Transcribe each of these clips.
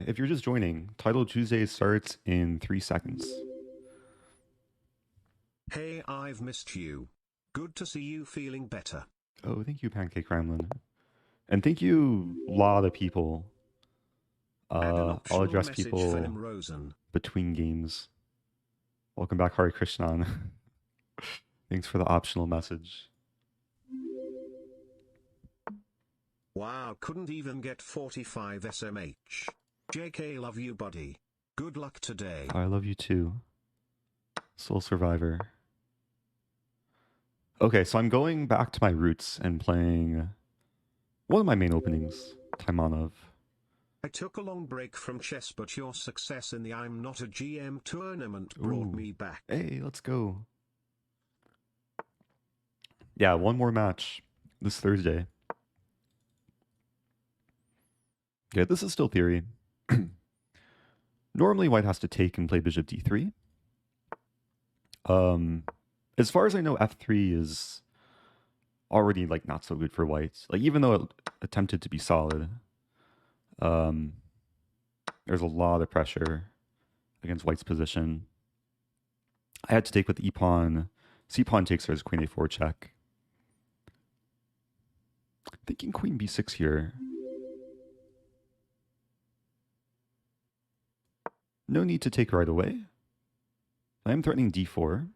If you're just joining, Title Tuesday starts in 3 seconds. Hey, I've missed you. Good to see you feeling better. Oh, thank you, Pancake Ramlin. And thank you, a lot of people. Add an I'll optional address message for him, people Rosen. between games. Welcome back, Hari Krishnan. Thanks for the optional message. Wow, couldn't even get 45 SMH. JK, love you, buddy. Good luck today. I love you too. Soul Survivor. Okay, so I'm going back to my roots and playing one of my main openings, Taimanov. I took a long break from chess, but your success in the I'm Not a GM tournament brought me back. Hey, let's go. Yeah, one more match this Thursday. Okay, this is still theory. Normally, white has to take and play bishop d3. As far as I know, f3 is already like not so good for white. Like even though it attempted to be solid, there's a lot of pressure against white's position. I had to take with e pawn. C pawn takes her as queen a4 check. Thinking queen b6 here. No need to take right away. I am threatening d4.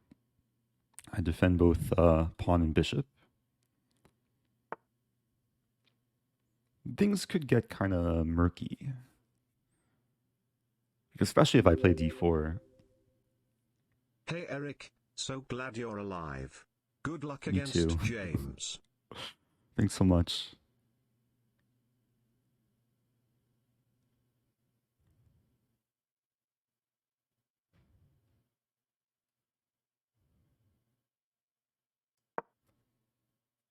I defend both pawn and bishop. Things could get kind of murky. Especially if I play d4. Hey Eric, so glad you're alive. Good luck Me against too. James. Thanks so much.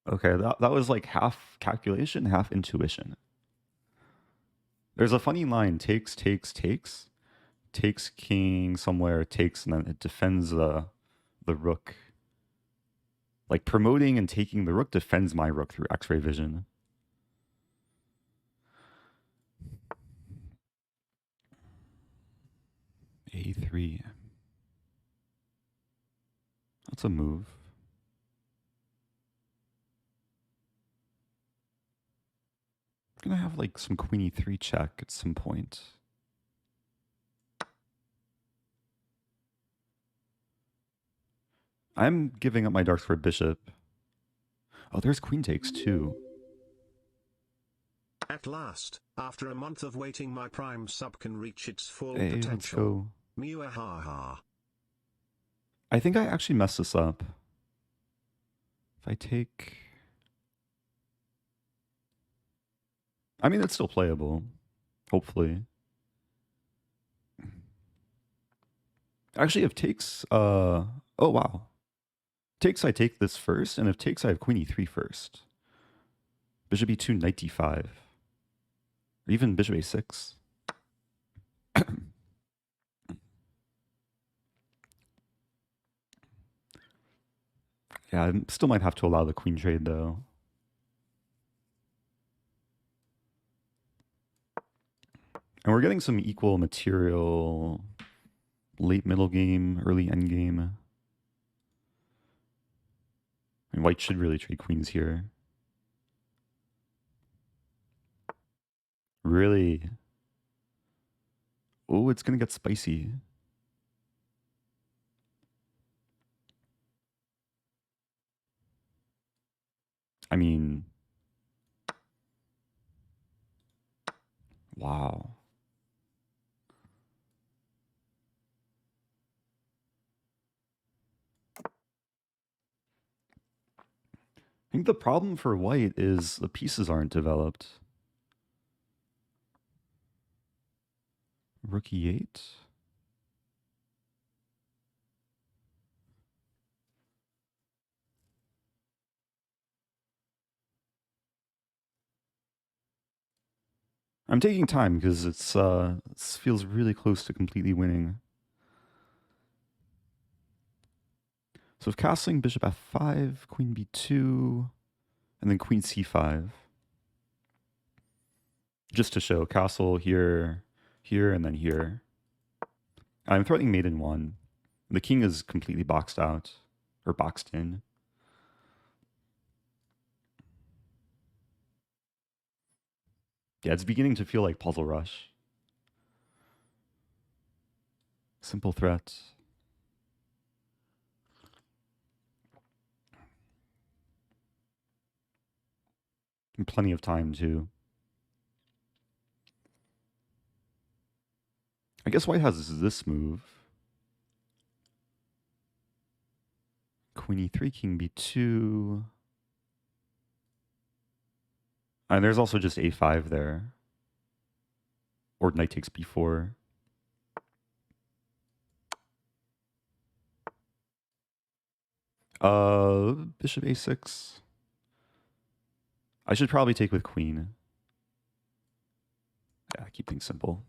Okay, that was like half calculation, half intuition. There's a funny line, takes, takes, takes. Takes king somewhere, takes, and then it defends the rook. Like promoting and taking the rook defends my rook through X-ray vision. A3. That's a move. I'm gonna have like some queen e3 check at some point. I'm giving up my darks for a bishop. Oh, there's queen takes too. At last, after a month of waiting, my prime sub can reach its full Hey, potential. let's go. Muahaha. I think I actually messed this up. If I take... I mean, it's still playable. Hopefully. Actually, if takes... Oh, wow. Takes, I take this first, and if takes, I have queen e3 first. Bishop e2, knight d5. Or even bishop a6. Yeah, I still might have to allow the queen trade, though. And we're getting some equal material late middle game, early end game. I mean, white should really trade queens here. Really? Oh, it's going to get spicy. I mean... Wow. I think the problem for white is the pieces aren't developed. Rook e8. I'm taking time because it feels really close to completely winning. So if castling bishop f5, queen b2, and then queen c5. Just to show, castle here, here, and then here. I'm threatening mate in 1. The king is completely boxed out, or boxed in. Yeah, it's beginning to feel like Puzzle Rush. Simple threat. And plenty of time, too. I guess white has this move. Queen e3, king b2. And there's also just a5 there. Or knight takes b4. Bishop a6. I should probably take with queen. Yeah, keep things simple.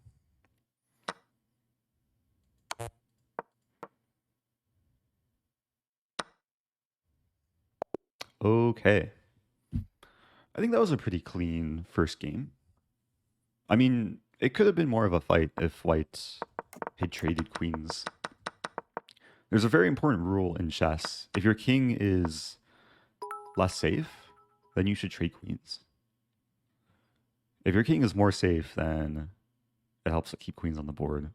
Okay. I think that was a pretty clean first game. I mean, it could have been more of a fight if white had traded queens. There's a very important rule in chess. If your king is less safe, then you should trade queens. If your king is more safe, then it helps to keep queens on the board.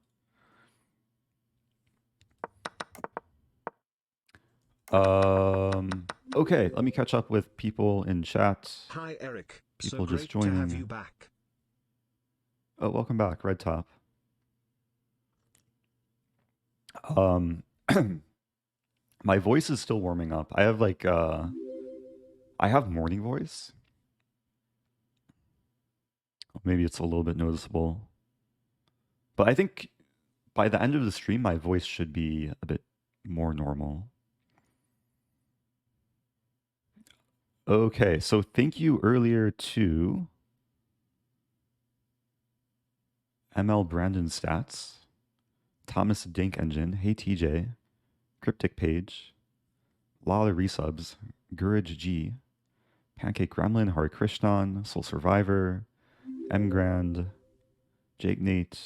Okay, let me catch up with people in chat. Hi Eric, People so just great to have joining. you back. Oh, welcome back, Red Top. Um, my voice is still warming up. I have like I have morning voice. Maybe it's a little bit noticeable. But I think by the end of the stream my voice should be a bit more normal. Okay, so thank you earlier to ML Brandon Stats, Thomas Dink Engine, Hey TJ, Cryptic Page, Lala Resubs, Gurage G, Pancake Gremlin, Hari Krishnan, Soul Survivor, M Grand, Jake Nate,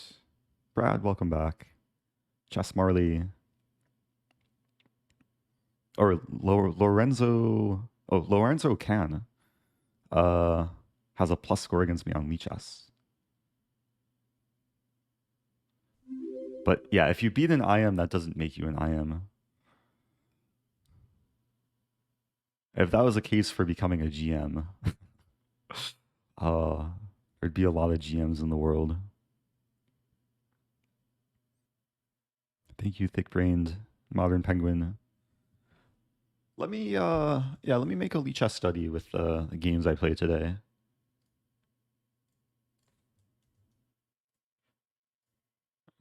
Brad, welcome back, Chess Marley, or Lorenzo, oh, Lorenzo Can, has a plus score against me on Lichess. But yeah, if you beat an IM, that doesn't make you an IM. If that was a case for becoming a GM, there'd be a lot of GMs in the world. Thank you, thick-brained modern penguin. Let me, let me make a Lichess study with the games I played today.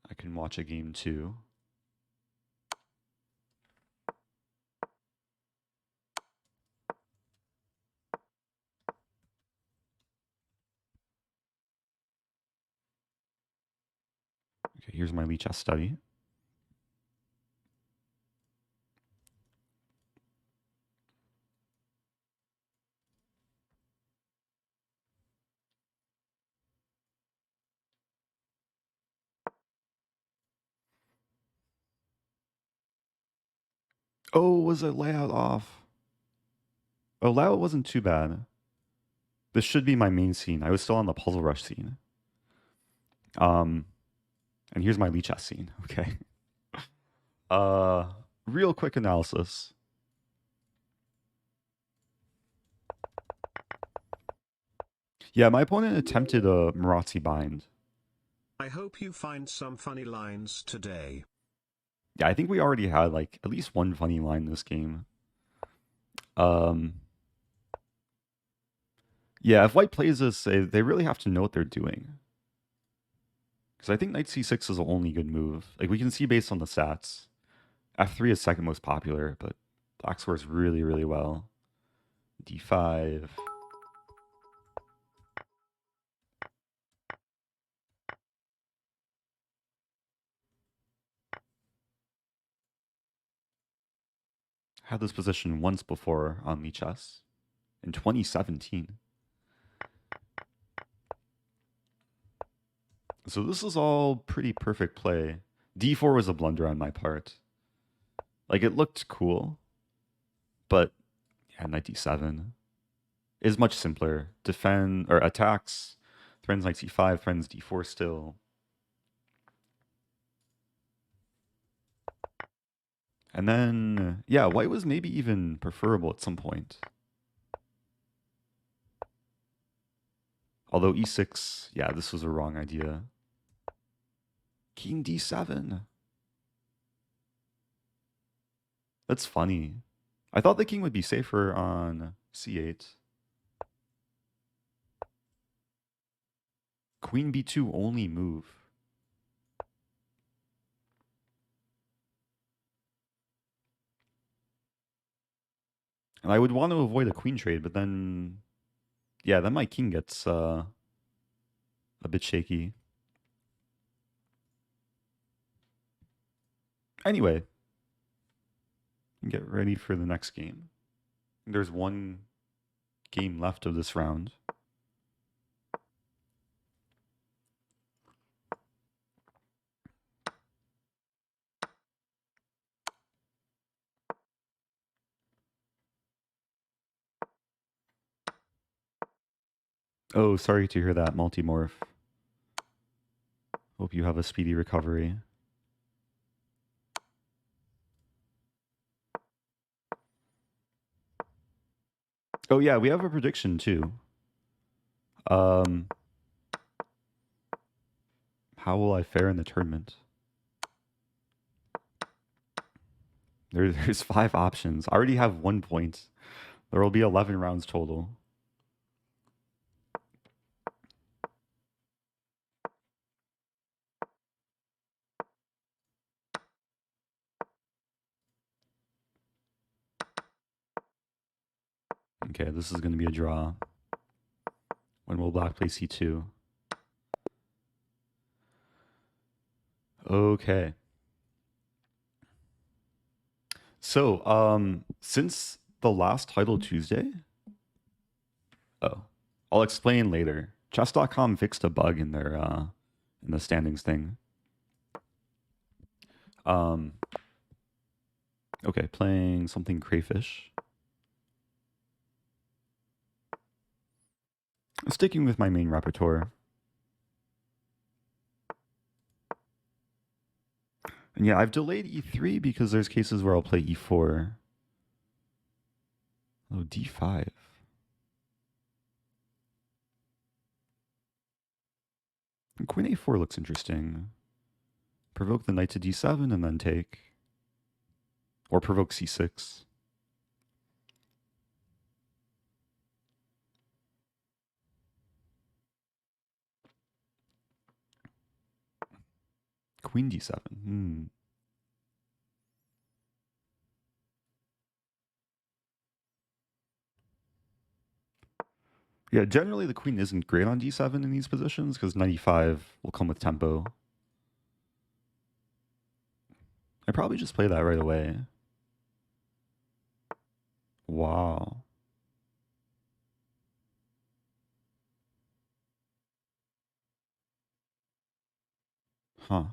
I can watch a game too. Okay, here's my Lichess study. Oh, was the layout off? Oh, layout wasn't too bad. This should be my main scene. I was still on the Puzzle Rush scene. And here's my Lichess scene, okay? Real quick analysis. Yeah, my opponent attempted a Marazzi bind. I hope you find some funny lines today. Yeah, I think we already had like at least one funny line in this game. Yeah, if white plays this, they really have to know what they're doing. Because I think knight c6 is the only good move. Like we can see based on the stats, f3 is second most popular, but black scores really, really well. d5. Had this position once before on Lichess in 2017. So this is all pretty perfect play. D4 was a blunder on my part. Like it looked cool, but yeah, knight d7 is much simpler. Defend or attacks, threatens knight c5, threatens d4 still. And then, yeah, white was maybe even preferable at some point. Although e6, yeah, this was a wrong idea. King d7. That's funny. I thought the king would be safer on c8. Queen b2 only move. And I would want to avoid a queen trade, but then, yeah, then my king gets a bit shaky. Anyway, get ready for the next game. There's one game left of this round. Oh, sorry to hear that, Multimorph. Hope you have a speedy recovery. Oh yeah, we have a prediction too. How will I fare in the tournament? There's 5 options. I already have 1 point. There will be 11 rounds total. Okay, this is going to be a draw. When will black play c2? Okay. So, since the last Title Tuesday, I'll explain later. Chess.com fixed a bug in their in the standings thing. Um, okay, playing something crayfish. Sticking with my main repertoire. And yeah, I've delayed e3 because there's cases where I'll play e4. Oh, d5. And queen a4 looks interesting. Provoke the knight to d7 and then take. Or provoke c6. Queen d7. Yeah, generally the queen isn't great on d7 in these positions because knight e5 will come with tempo. I probably just play that right away. Wow. Huh.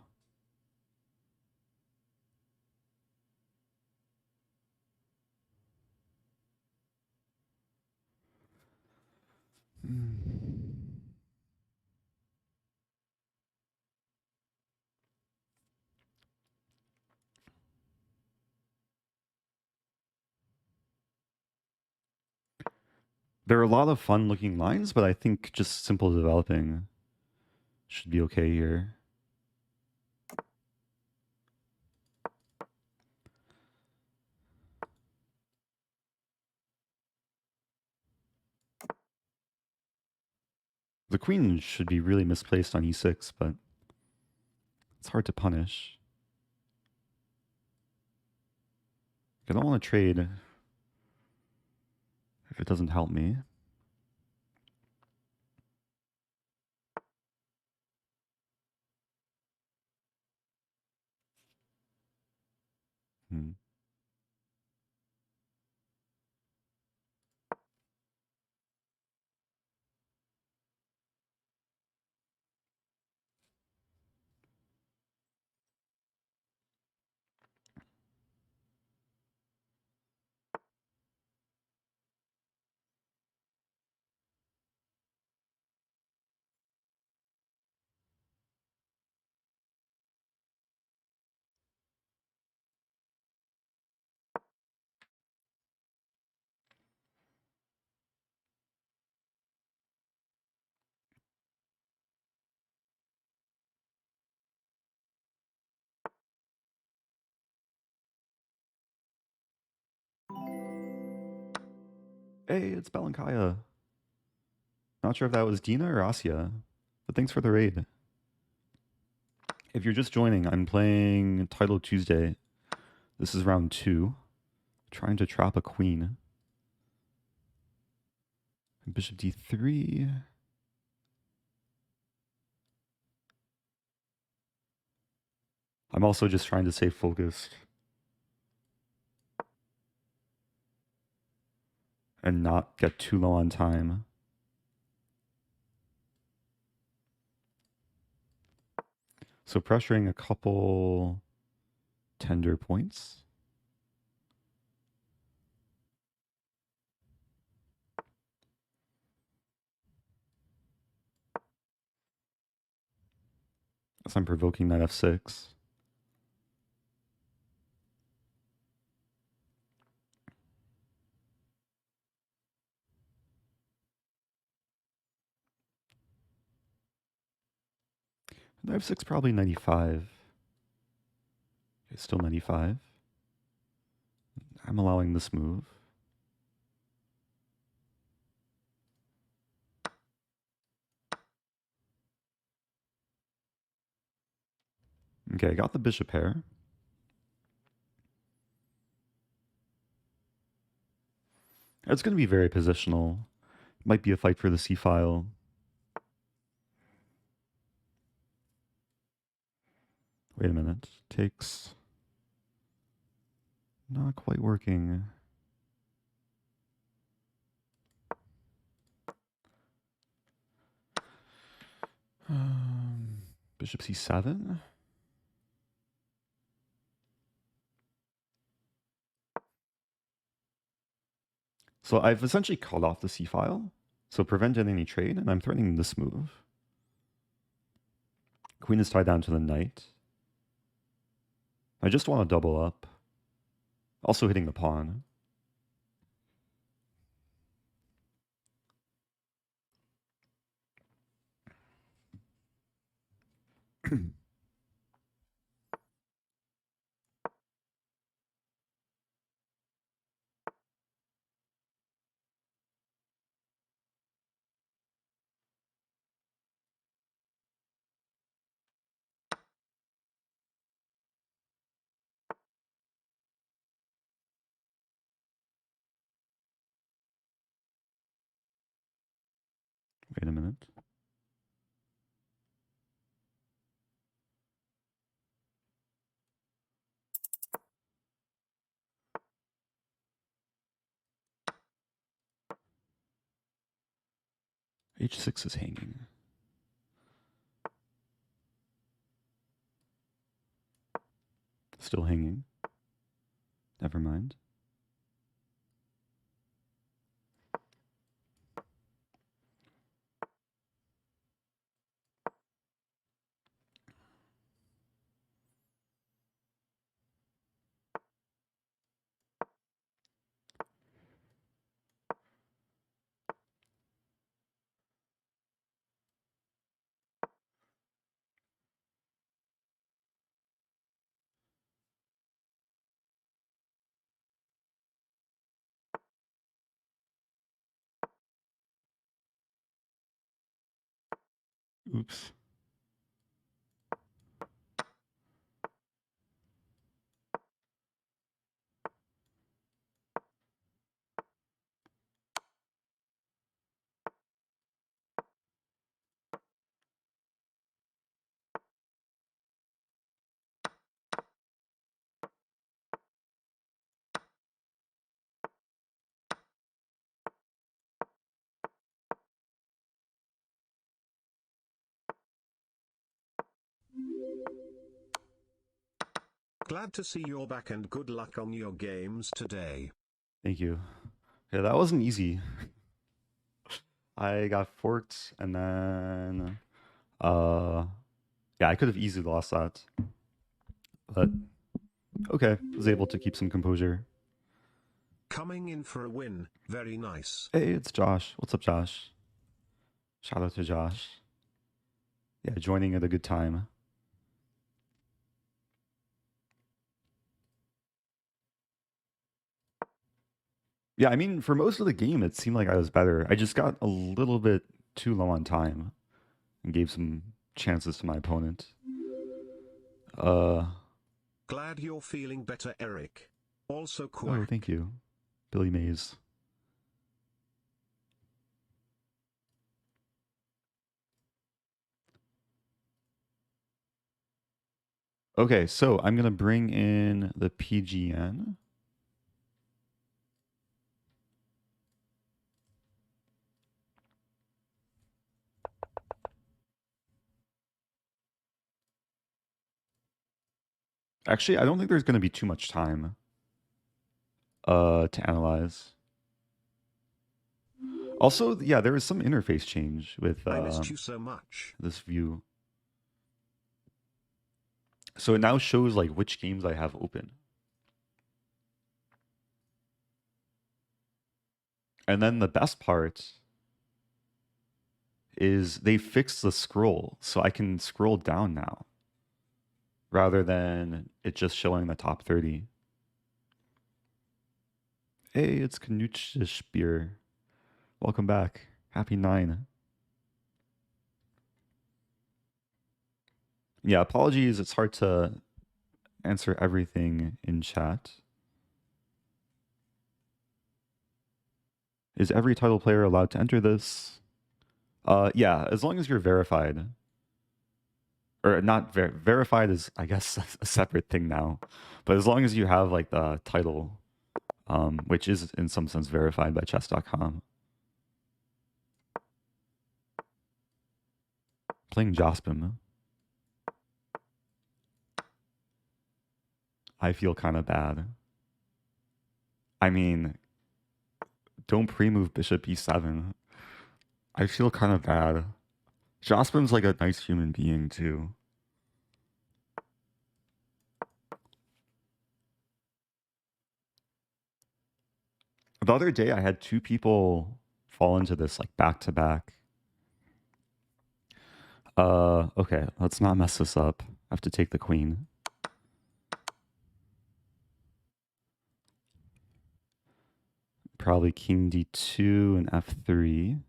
There are a lot of fun looking lines, but I think just simple developing should be okay here. The queen should be really misplaced on e6, but it's hard to punish. I don't want to trade if it doesn't help me. Hmm. Hey, it's Belankaya. Not sure if that was Dina or Asia, but thanks for the raid. If you're just joining, I'm playing Title Tuesday. This is round 2. Trying to trap a queen. Bishop d3. I'm also just trying to stay focused and not get too low on time. So pressuring a couple tender points. As I'm provoking knight f6. Knight f6 probably 95. Okay, still 95. I'm allowing this move. Okay, I got the bishop pair. It's going to be very positional. Might be a fight for the c-file. Wait a minute. Takes. Not quite working. Bishop c7. So I've essentially called off the c-file, so prevented any trade, and I'm threatening this move. Queen is tied down to the knight. I just want to double up. Also hitting the pawn. Wait a minute. h6 is hanging. Still hanging. Never mind. Oops. Glad to see you're back and good luck on your games today. Thank you. Yeah, that wasn't easy. I got forked and then yeah, I could have easily lost that. But okay, was able to keep some composure. Coming in for a win, very nice. Hey, it's Josh. What's up, Josh? Shout out to Josh. Yeah, joining at a good time. Yeah, I mean, for most of the game, it seemed like I was better. I just got a little bit too low on time and gave some chances to my opponent. Uh, Glad you're feeling better, Eric. Also oh, thank quack. you, Billy Mays. Okay, so I'm gonna bring in the PGN. Actually, I don't think there's gonna be too much time to analyze. Also, yeah, there is some interface change with I missed you so much. this view. So it now shows like which games I have open. And then the best part is they fixed the scroll, so I can scroll down now rather than it just showing the top 30. Hey, it's Knutsch beer. Welcome back. Happy 9. Yeah, apologies. It's hard to answer everything in chat. Is every title player allowed to enter this? Yeah, as long as you're verified. Or not verified is, I guess, a separate thing now. But as long as you have like the title, which is in some sense verified by chess.com. Playing Jospin. I feel kind of bad. I mean, don't pre-move bishop e7. I feel kind of bad. Jospin's like a nice human being too. The other day I had two people fall into this like back to back. Okay, let's not mess this up. I have to take the queen. Probably king d2 and f3.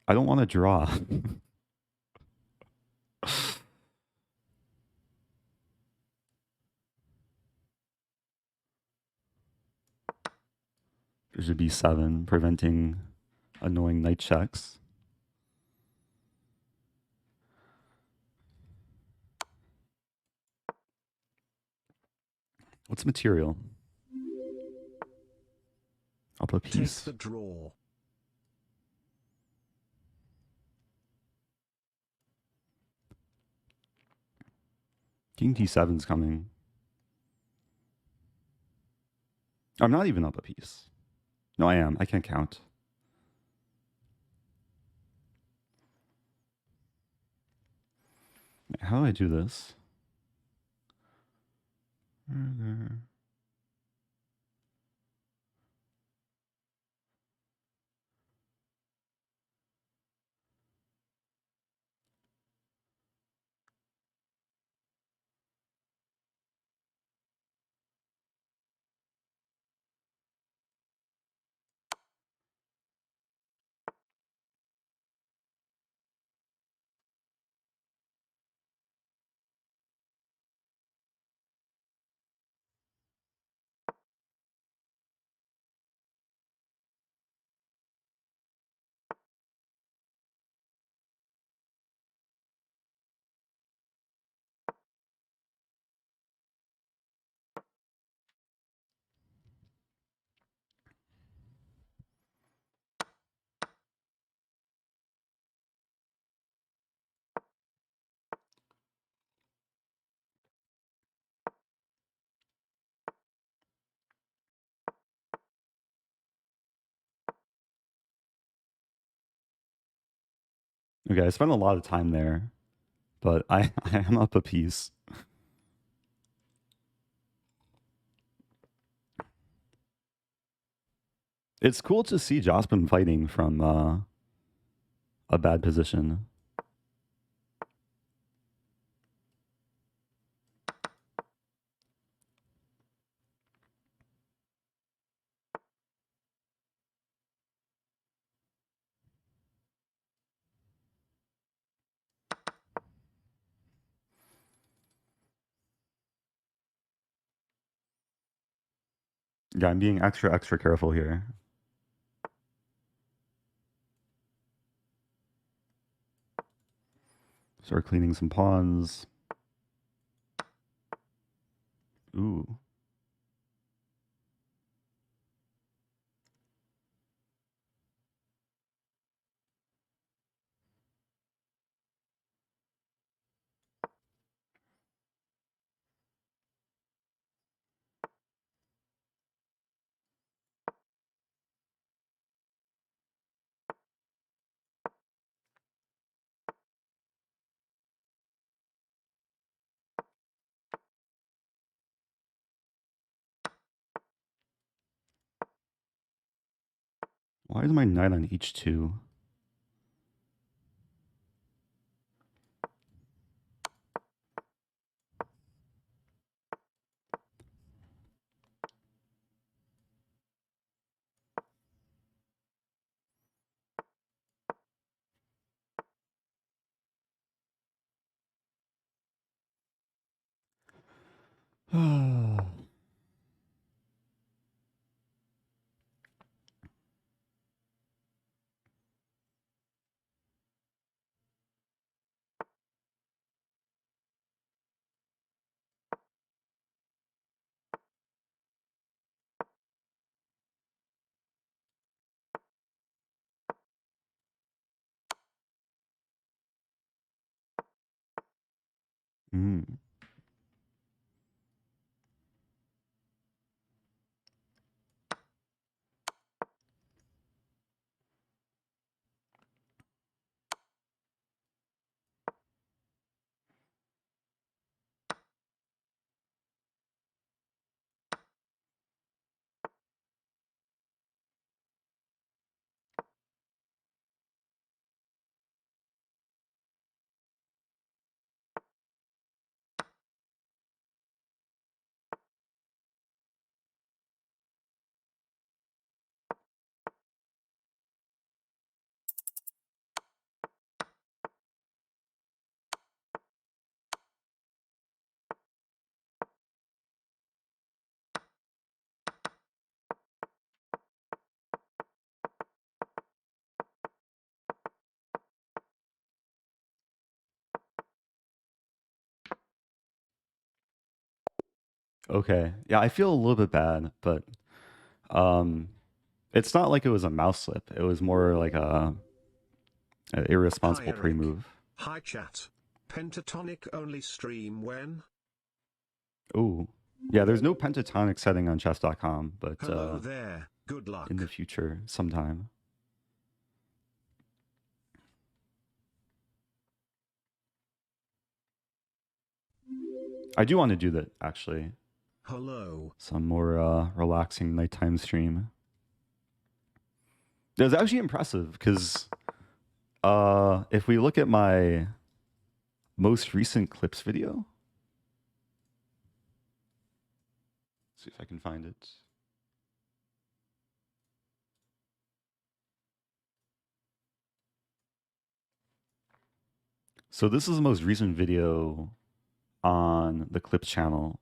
I don't want to draw. Bishop b7, preventing annoying knight checks. What's material? I'll put Take piece. the draw. King d7's coming. I'm not even up a piece. No, I am. I can't count. How do I do this? Okay, I spent a lot of time there, but I am up a piece. It's cool to see Jospin fighting from a bad position. Yeah, I'm being extra careful here. Start cleaning some pawns. Ooh. Why is my knight on h2? Mm. Okay. Yeah, I feel a little bit bad, but um it's not like it was a mouse slip. It was more like an Hi irresponsible Eric. pre-move. Hi chat. Pentatonic only stream when? Ooh. Yeah, there's no pentatonic setting on chess.com, but Hello there. Good in the luck. future sometime. I do want to do that actually. Hello. Some more relaxing nighttime stream. It was actually impressive because if we look at my most recent clips video, see if I can find it. So this is the most recent video on the clips channel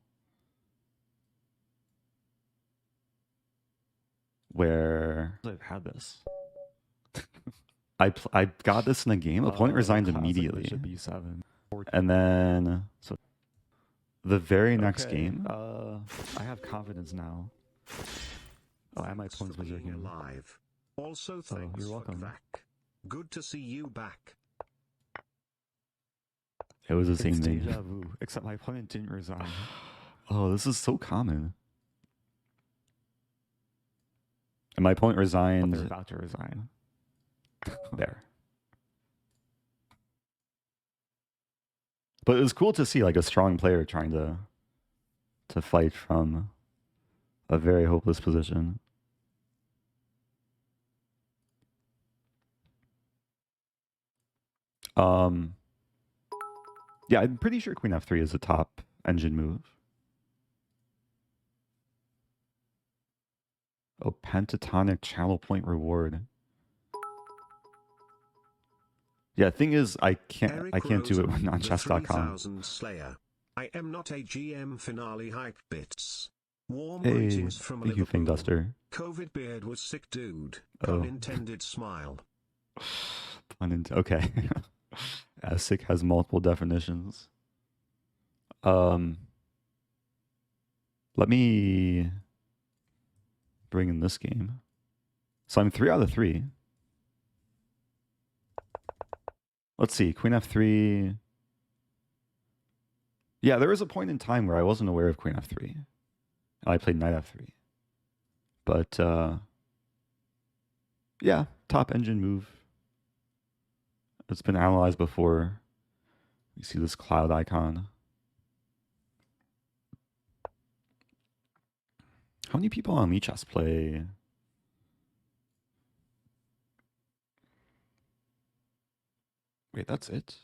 where I've had this. I got this in a game. Opponent resigned immediately. Bishop B7. And then so the very next Okay, game, I have confidence now. Oh, and my Thanks for opponent's being berserking. alive. Also thanks you're for welcome. Kvak. Good to see you back. it was the It's same deja name. vu, except my opponent didn't resign. Oh, this is so common. And my opponent But resigned they're about to resign. there. But it was cool to see like a strong player trying to fight from a very hopeless position. Um, yeah, I'm pretty sure Queen F3 is a top engine move. Oh, pentatonic channel point reward. Yeah, thing is, I can't do it Rosen, on the chess.com. 3000 Slayer. I am not a GM finale hype bits. Warm Hey, greetings from thank you, Fing Liverpool. Duster. COVID beard was sick, dude. Pun intended smile. Okay. Sick has multiple definitions. Let me bring in this game. So I'm 3 out of 3. Let's see, Queen F3. Yeah, there was a point in time where I wasn't aware of Queen F3. And I played Knight F3. But yeah, top engine move. It's been analyzed before. You see this cloud icon. How many people on Lichess play? Wait, that's it?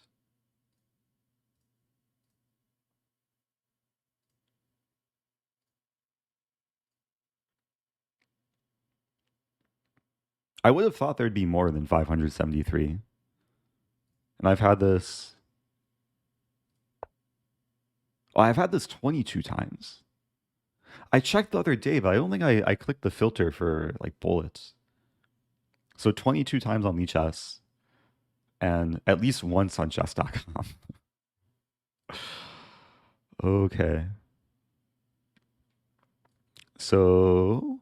I would have thought there'd be more than 573. And I've had this. Oh, I've had this 22 times. I checked the other day, but I don't think I clicked the filter for like bullets. So 22 times on Lichess and at least once on chess.com. Okay. So.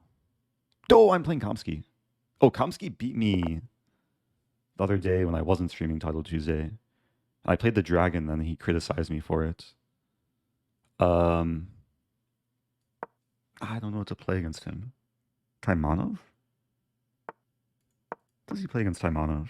Oh, I'm playing Kamsky. Oh, Kamsky beat me the other day when I wasn't streaming Title Tuesday. I played the dragon, and he criticized me for it. I don't know what to play against him. Taimanov? What does he play against Taimanov?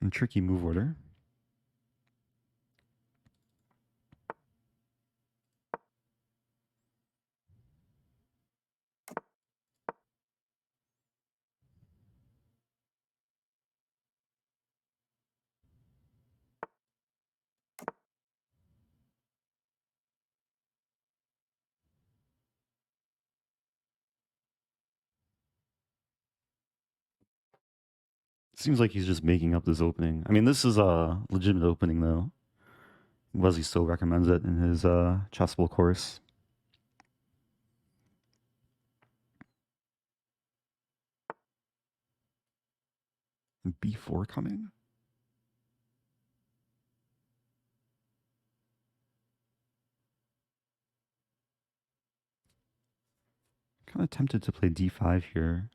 In tricky move order. Seems like he's just making up this opening. I mean, this is a legitimate opening, though. Wesley still recommends it in his chessable course. B4 coming? Kind of tempted to play D5 here.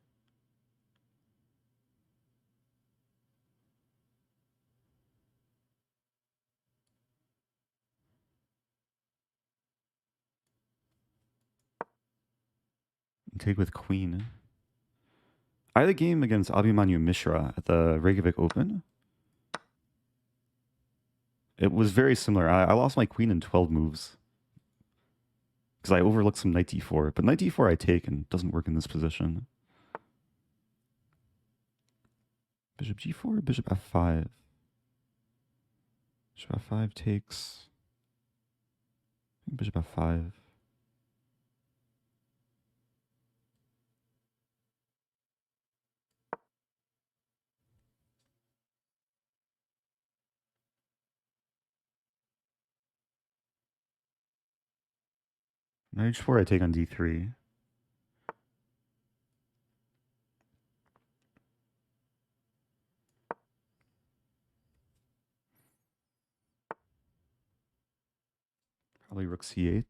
Take with queen. I had a game against Abhimanyu Mishra at the Reykjavik Open. It was very similar. I lost my queen in 12 moves because I overlooked some knight d4. But knight d4 I take and it doesn't work in this position. Bishop g4, bishop f5. Bishop f5 takes. I think bishop f5. Knight h4 I take on d3. Probably rook c8.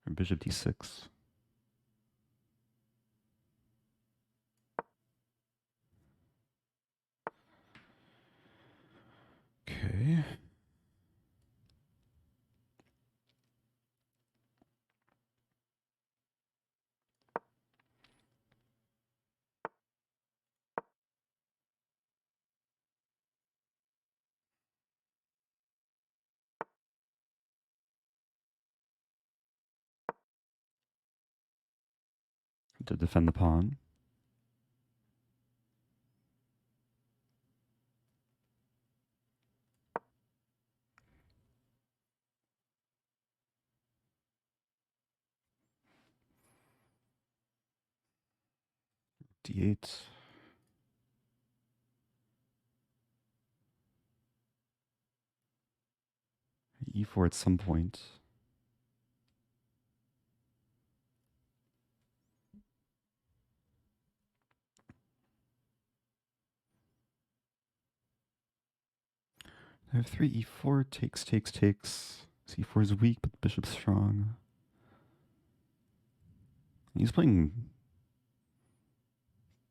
Or bishop d6. Okay. to defend the pawn. D8. E4 at some point. I have 3 E4, takes, takes, takes. C4 is weak, but the bishop's strong. He's playing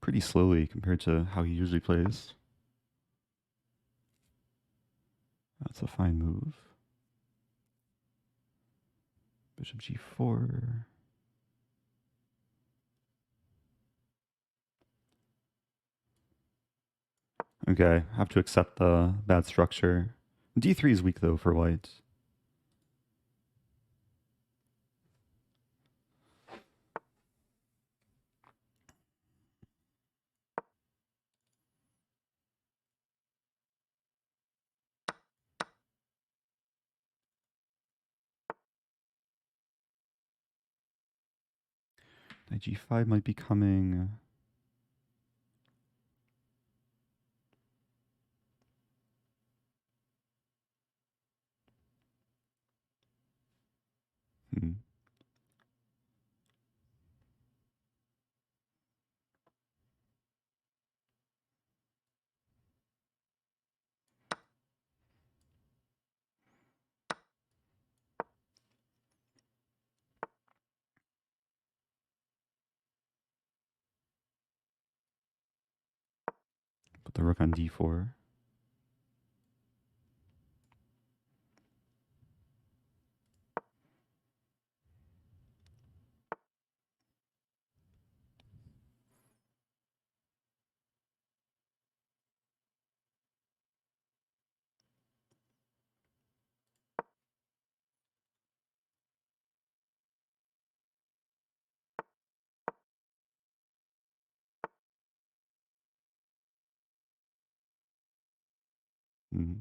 pretty slowly compared to how he usually plays. That's a fine move. Bishop G4. Okay, have to accept the bad structure. D3 is weak though for white. Knight G5 might be coming. Hmm. Put the rook on D4. Hmm.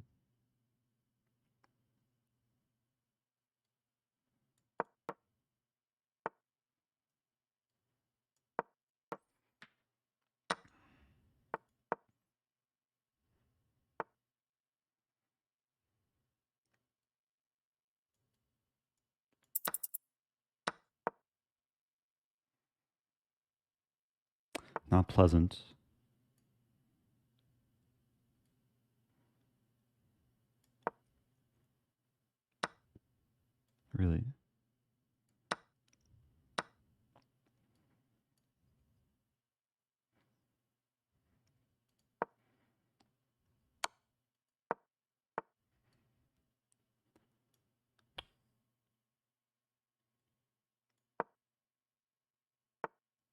Not pleasant. Really.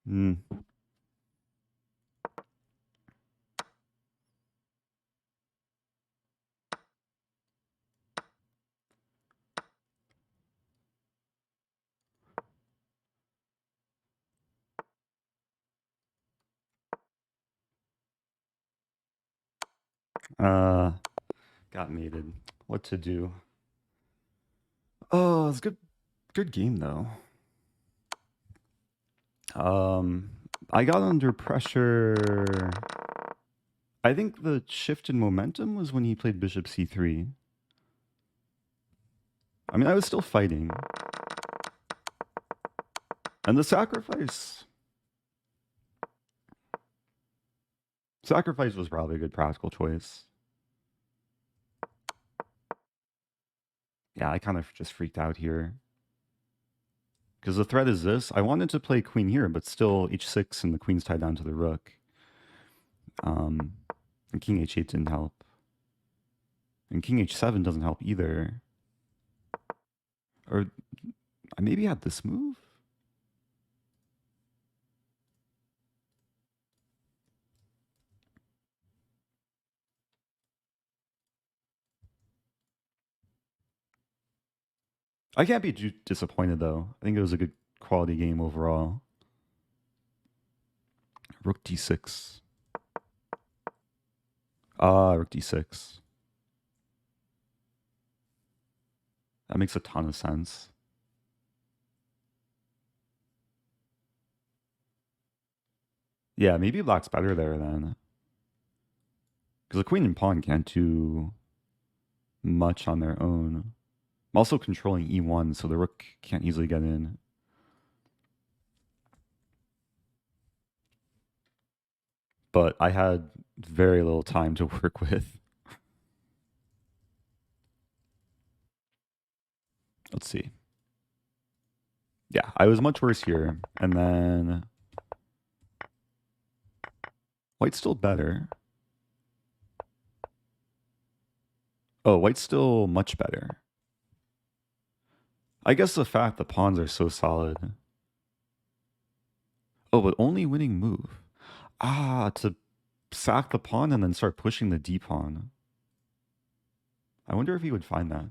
Hmm. Got mated. What to do? Oh, it's good game though. I got under pressure. I think the shift in momentum was when he played bishop c3. I mean, I was still fighting. And the sacrifice was probably a good practical choice. Yeah, I kind of just freaked out here. Because the threat is this. I wanted to play queen here, but still h6 and the queen's tied down to the rook. And king h8 didn't help. And king h7 doesn't help either. Or I maybe had this move? I can't be disappointed though. I think it was a good quality game overall. Rook d6. Ah, rook d6. That makes a ton of sense. Yeah, maybe black's better there then. Because the queen and pawn can't do much on their own. I'm also controlling e1, so the rook can't easily get in. But I had very little time to work with. Let's see. Yeah, I was much worse here. And then white's still better. Oh, white's still much better. I guess the fact the pawns are so solid. Oh, but only winning move. Ah, to sack the pawn and then start pushing the d pawn. I wonder if he would find that.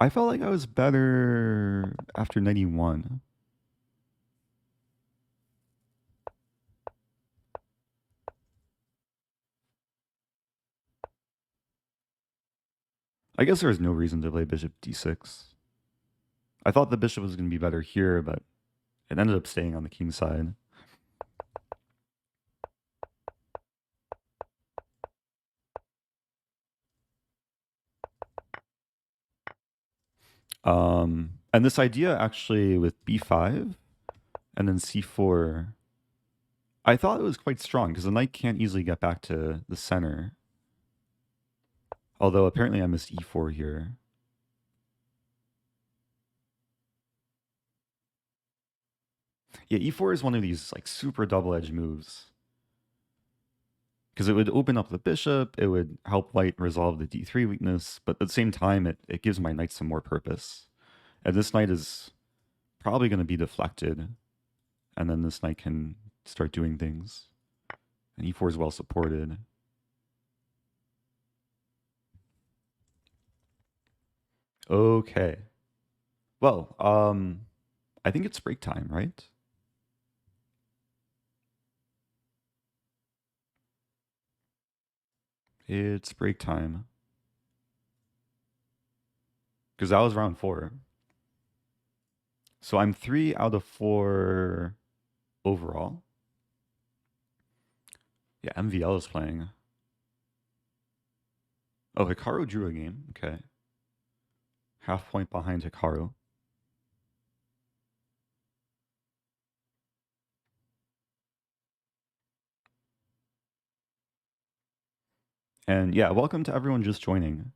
I felt like I was better after 91. I guess there was no reason to play bishop d6. I thought the bishop was going to be better here, but it ended up staying on the king side. And this idea actually with b5 and then c4, I thought it was quite strong because the knight can't easily get back to the center. Although apparently I missed e4 here. Yeah, e4 is one of these like super double-edged moves. Because it would open up the bishop, it would help white resolve the d3 weakness, but at the same time, it gives my knight some more purpose. And this knight is probably going to be deflected, and then this knight can start doing things. And e4 is well supported. Okay. Well, I think it's break time, right? It's break time. Because that was round 4. So I'm 3 out of 4 overall. Yeah, MVL is playing. Oh, Hikaru drew a game. Okay. Half point behind Hikaru. And yeah, welcome to everyone just joining.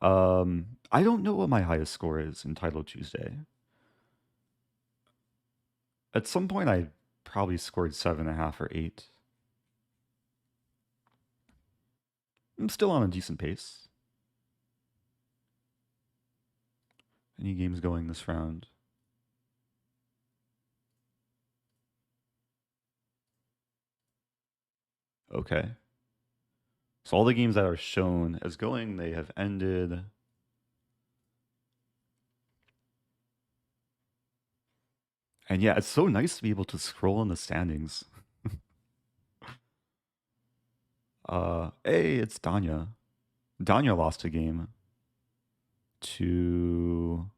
I don't know what my highest score is in Title Tuesday. At some point, I probably scored 7.5 or 8. I'm still on a decent pace. Any games going this round? Okay. So all the games that are shown as going, they have ended. And yeah, it's so nice to be able to scroll in the standings. Hey, it's Danya. Danya lost a game to.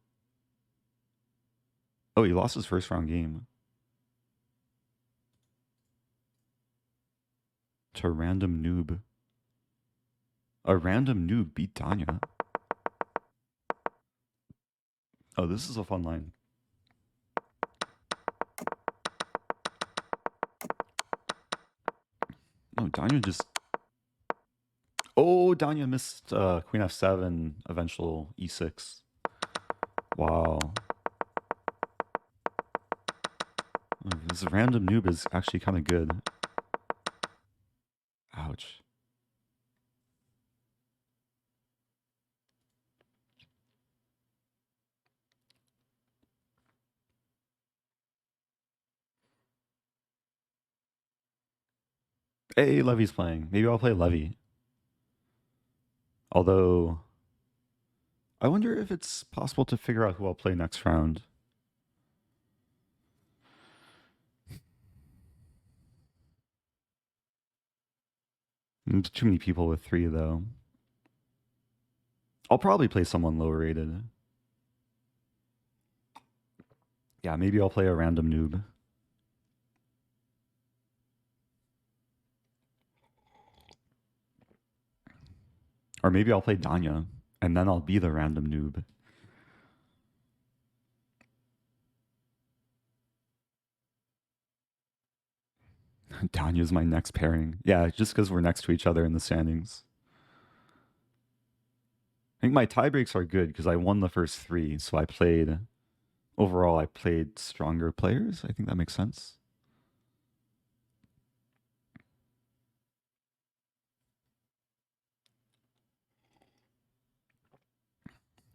Oh, he lost his first round game to Random Noob. A random noob beat Danya. Oh, this is a fun line. No, Danya just. Oh, Danya missed Queen F7, eventual E6. Wow. This random noob is actually kind of good. Ouch. Hey, Levy's playing. Maybe I'll play Levy. Although, I wonder if it's possible to figure out who I'll play next round. There's too many people with 3, though. I'll probably play someone low rated. Yeah, maybe I'll play a random noob. Or maybe I'll play Danya, and then I'll be the random noob. Danya's my next pairing. Yeah, just because we're next to each other in the standings. I think my tie breaks are good because I won the first 3, so I played... Overall, I played stronger players. I think that makes sense.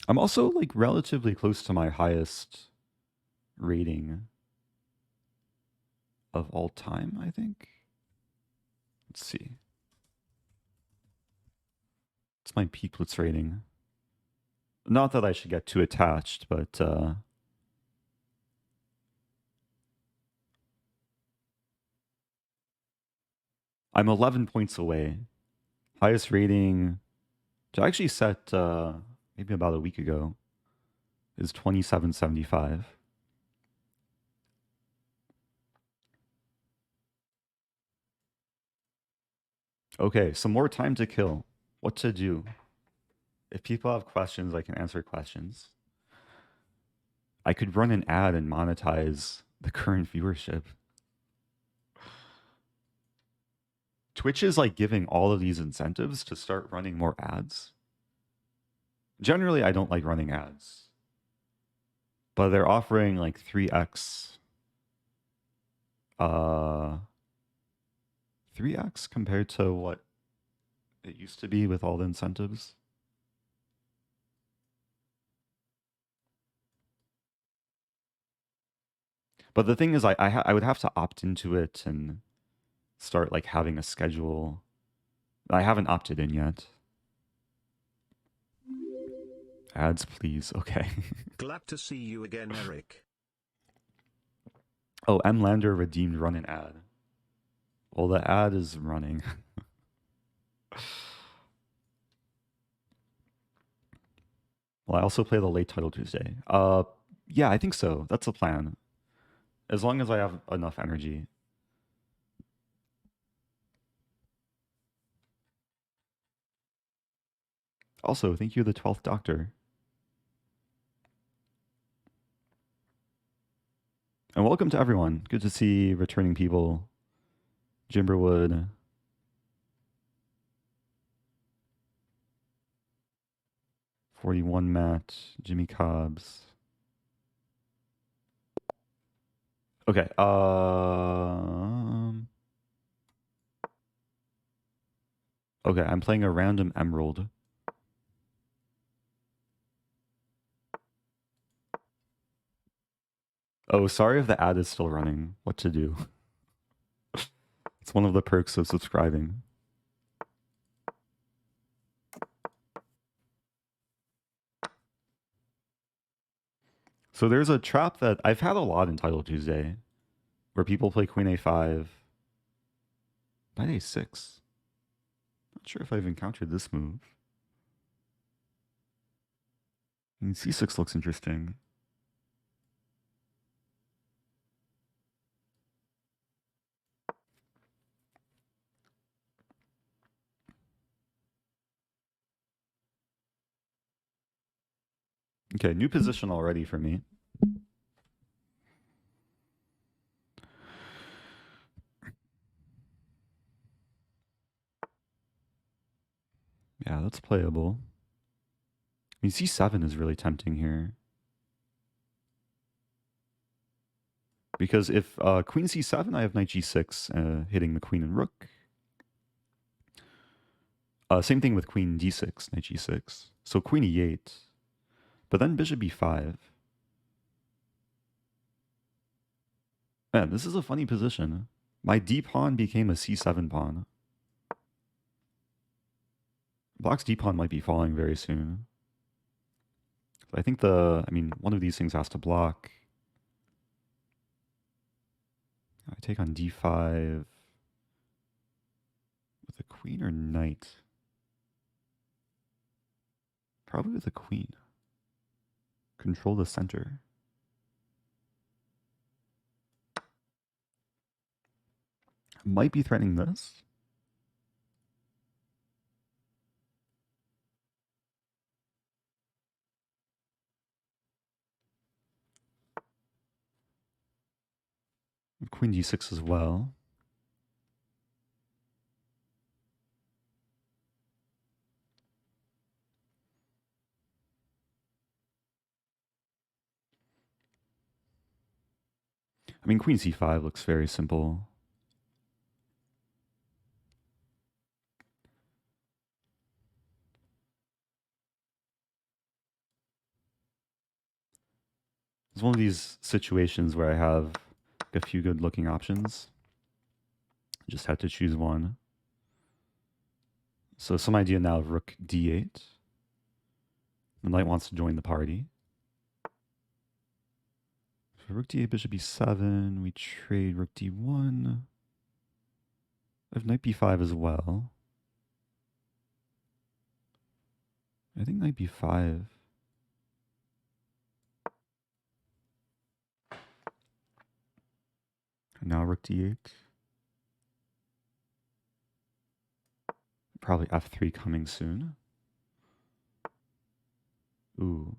I'm also like relatively close to my highest rating of all time, I think. Let's see. It's my peaklets rating. Not that I should get too attached, but I'm 11 points away. Highest rating, which I actually set maybe about a week ago, is 2775. Okay, some more time to kill. What to do? If people have questions, I can answer questions. I could run an ad and monetize the current viewership. Twitch is like giving all of these incentives to start running more ads. Generally, I don't like running ads, but they're offering like 3x 3x compared to what it used to be with all the incentives. But the thing is, I would have to opt into it and start like having a schedule. I haven't opted in yet. Ads, please. Okay. Glad to see you again, Eric. Oh, M. Lander redeemed run an ad. Well, the ad is running. Well, I also play the late title Tuesday. Yeah, I think so. That's the plan. As long as I have enough energy. Also, thank you, the 12th Doctor. And welcome to everyone. Good to see returning people. Jimberwood. '41 Matt. Jimmy Cobbs. Okay. Okay, I'm playing a random emerald. Oh, sorry if the ad is still running. What to do? It's one of the perks of subscribing. So there's a trap that I've had a lot in Title Tuesday where people play Queen A5, Knight A6. Not sure if I've encountered this move. I mean, C6 looks interesting. Okay, new position already for me. Yeah, that's playable. I mean, C7 is really tempting here. Because if Queen C7, I have Knight G6 hitting the Queen and Rook. Same thing with Queen D6, Knight G6. So Queen E8. But then Bishop E5. Man, this is a funny position. My D pawn became a C7 pawn. Black's d-pawn might be falling very soon. I think one of these things has to block. I take on d5 with a queen or knight? Probably with a queen. Control the center. Might be threatening this. Queen d6 as well. I mean, queen c5 looks very simple. It's one of these situations where I have a few good looking options. Just have to choose one. So some idea now of rook d8. The knight wants to join the party. So rook d8, bishop e7. We trade rook d1. I have knight b5 as well. I think knight b5. And now rook d8. Probably f3 coming soon. Ooh.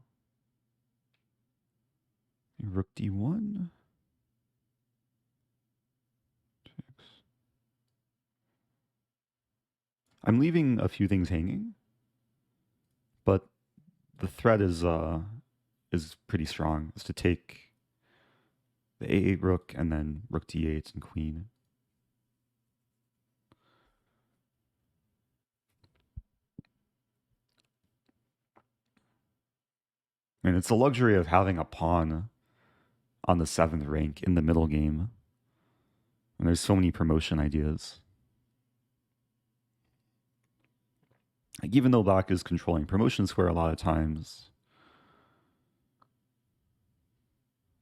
Rook d1. I'm leaving a few things hanging, but the threat is pretty strong. Is to take the a8 rook and then rook d8 and queen. And it's the luxury of having a pawn on the 7th rank in the middle game. And there's so many promotion ideas. Like even though black is controlling promotion square a lot of times,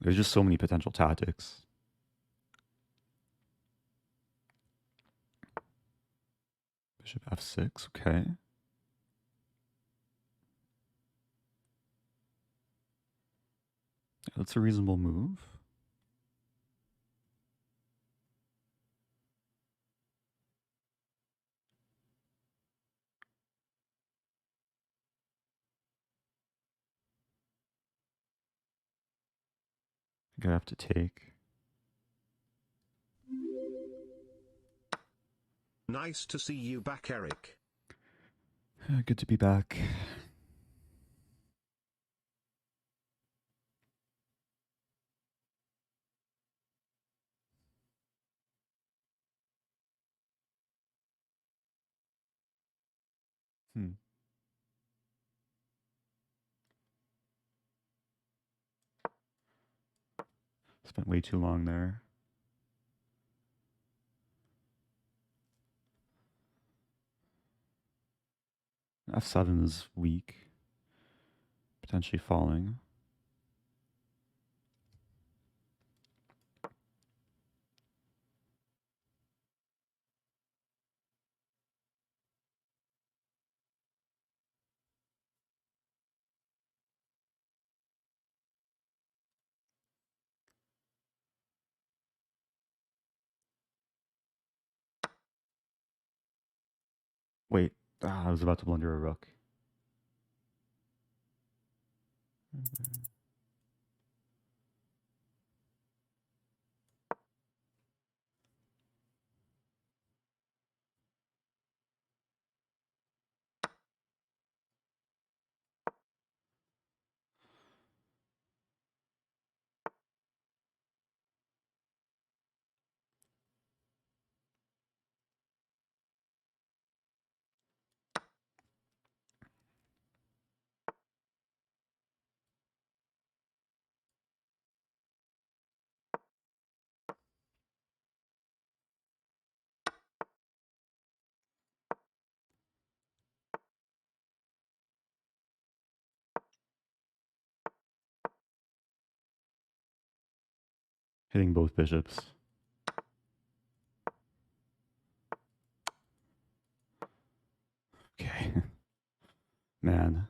there's just so many potential tactics. Bishop f6, okay. That's a reasonable move. I think I have to take. Nice to see you back, Eric. Good to be back. Spent way too long there. F7 is weak. Potentially falling. Wait, I was about to blunder a rook. Hitting both bishops. Okay. Man.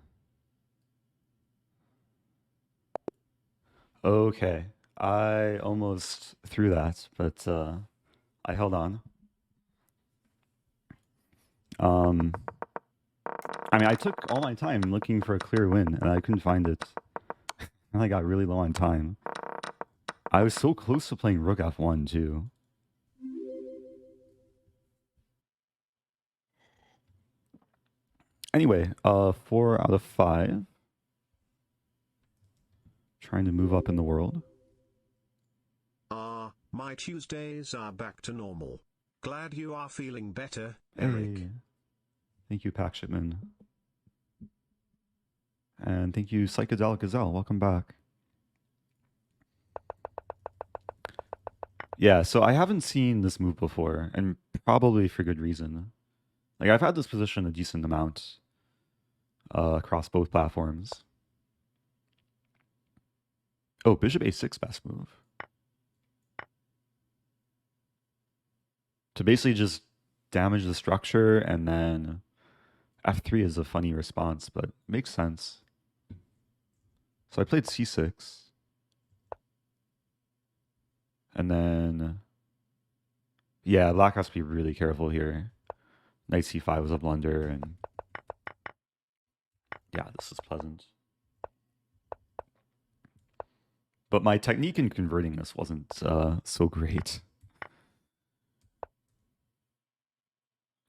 Okay. I almost threw that, but I held on. I mean, I took all my time looking for a clear win, and I couldn't find it. And I got really low on time. I was so close to playing Rook F1 too. Anyway, 4 out of 5. Trying to move up in the world. My Tuesdays are back to normal. Glad you are feeling better, Eric. Hey. Thank you, Pack Shipman. And thank you, Psychedelic Gazelle. Welcome back. Yeah, so I haven't seen this move before, and probably for good reason. Like, I've had this position a decent amount across both platforms. Oh, Bishop A6 best move. To basically just damage the structure, and then F3 is a funny response, but makes sense. So I played C6. And then, yeah, Black has to be really careful here. Knight C5 was a blunder, and yeah, this is pleasant. But my technique in converting this wasn't so great.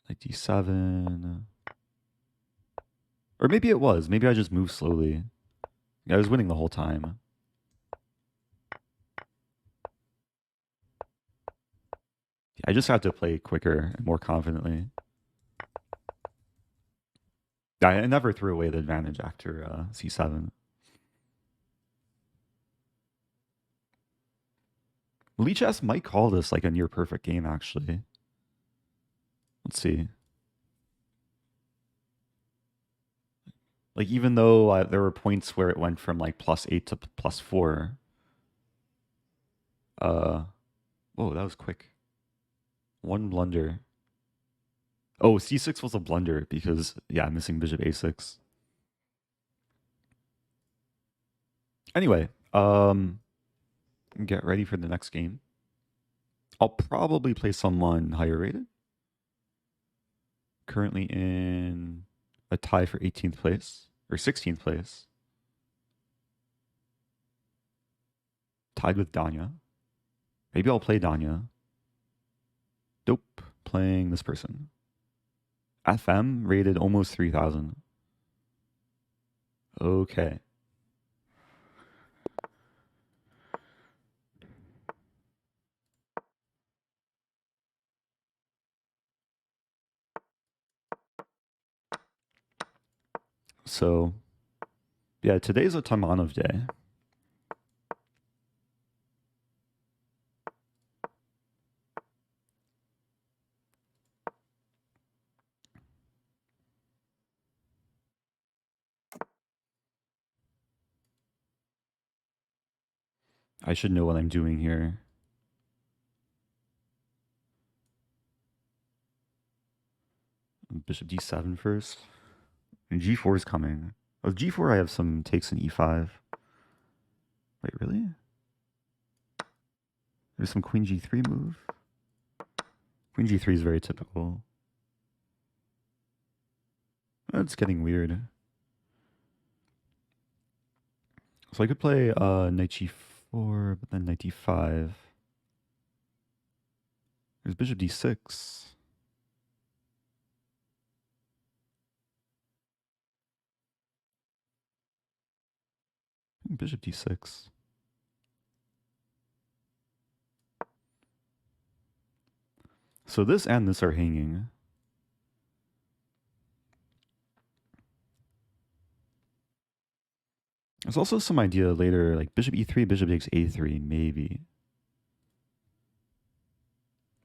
Knight D7. Or maybe it was. Maybe I just moved slowly. I was winning the whole time. I just had to play quicker and more confidently. I never threw away the advantage after C7. Leech S might call this like a near perfect game, actually. Let's see. Like, even though there were points where it went from like +8 to +4. Whoa, that was quick. One blunder. Oh, C6 was a blunder because, yeah, I'm missing Bishop A6. Anyway, get ready for the next game. I'll probably play someone higher rated. Currently in a tie for 18th place, or 16th place. Tied with Danya. Maybe I'll play Danya. Dope. Playing this person. FM rated almost 3,000. Okay. So, yeah, today's a Tamanov day. I should know what I'm doing here. Bishop D7 first. And G4 is coming. Oh, G4 I have some takes in E5. Wait, really? There's some Queen G3 move. Queen G3 is very typical. It's getting weird. So I could play Knight G4, but then Knight D5. There's Bishop D6. Bishop D6. So this and this are hanging. There's also some idea later, like Bishop E3, Bishop takes A3, maybe.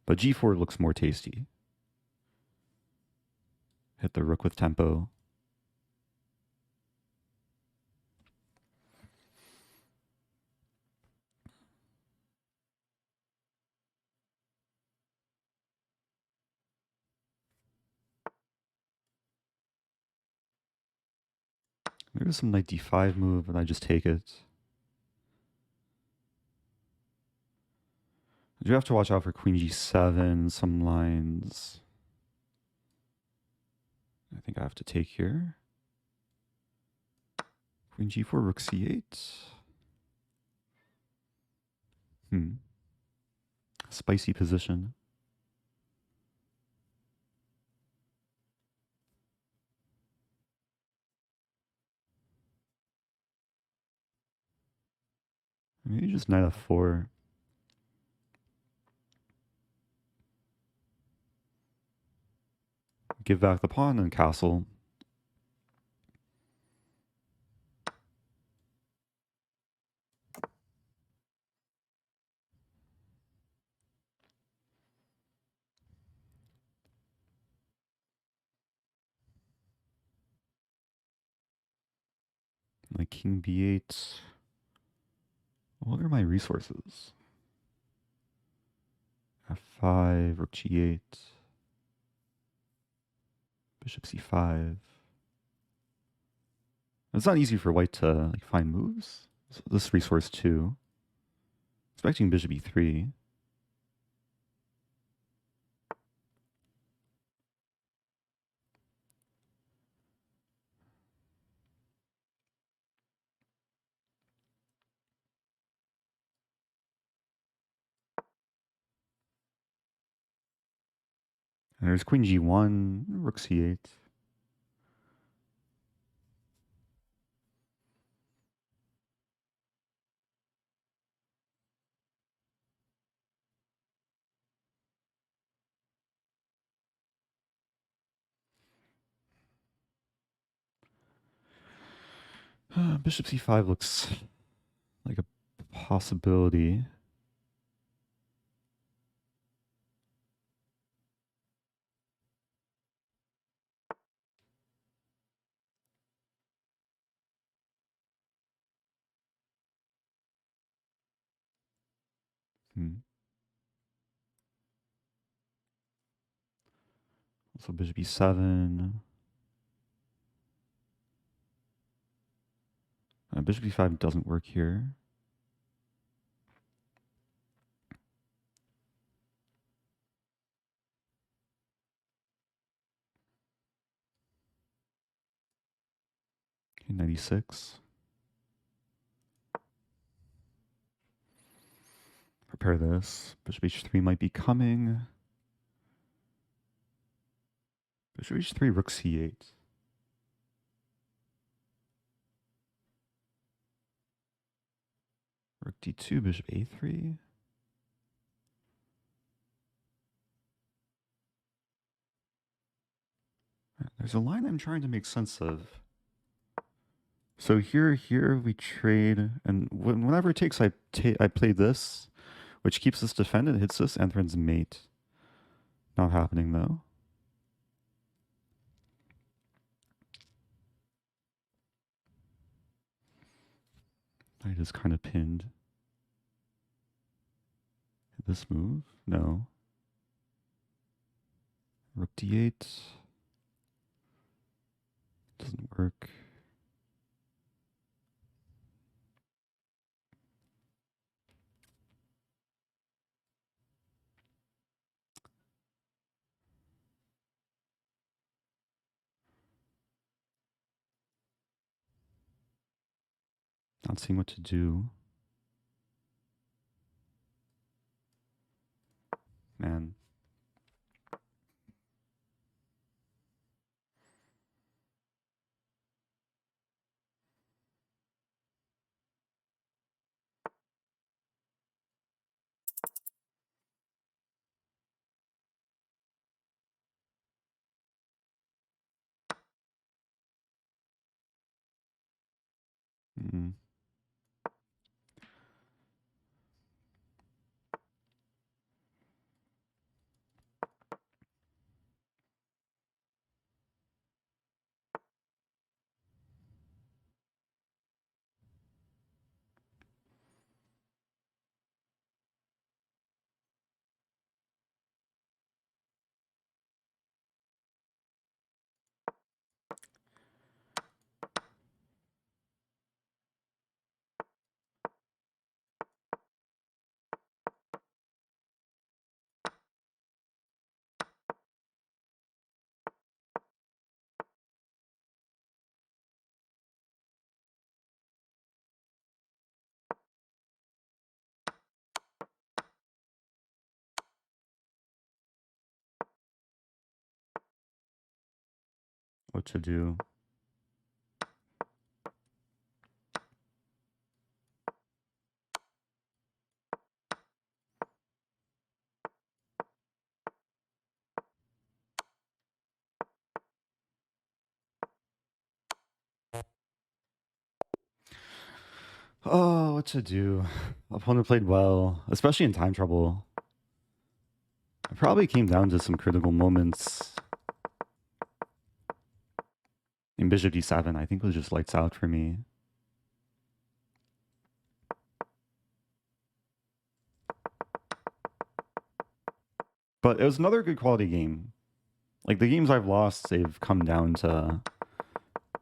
But G4 looks more tasty. Hit the rook with tempo. There's some knight d5 move, and I just take it. I do have to watch out for queen g7, some lines. I think I have to take here. Queen g4, rook c8. Spicy position. Maybe just knight f4. Give back the pawn and castle. Like king b8. What are my resources? f5, rook g8, bishop c5. It's not easy for white to like find moves. So this resource too. Expecting bishop e3. And there's queen g1, rook c8. Bishop c5 looks like a possibility. Also bishop e7. Bishop e5 doesn't work here. Okay, 96. Prepare this. Bishop h3 might be coming. Bishop h3, rook c8. Rook d2, bishop a3. There's a line I'm trying to make sense of. So here we trade, and whenever it takes, I play this, which keeps this defended, hits this, and threatens mate. Not happening though. I just kind of pinned. This move? No. Rook d8. Doesn't work. Not seeing what to do. Man. Mm. what to do. Oh, what to do? Opponent played well, especially in time trouble. It probably came down to some critical moments. In Bishop D7, I think was just lights out for me. But it was another good quality game. Like the games I've lost, they've come down to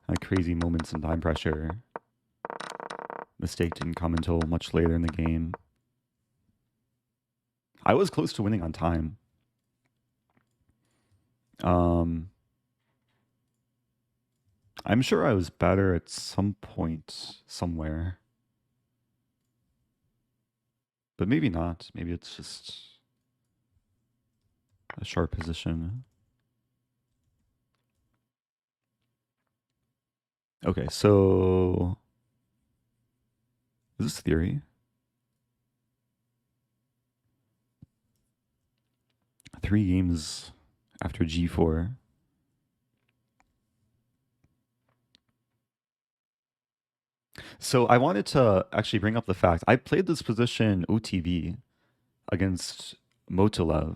like crazy moments in time pressure. Mistake didn't come until much later in the game. I was close to winning on time. I'm sure I was better at some point somewhere. But maybe not. Maybe it's just a sharp position. Okay, so is this theory? Three games after G4. So I wanted to actually bring up the fact I played this position OTB against Motilev,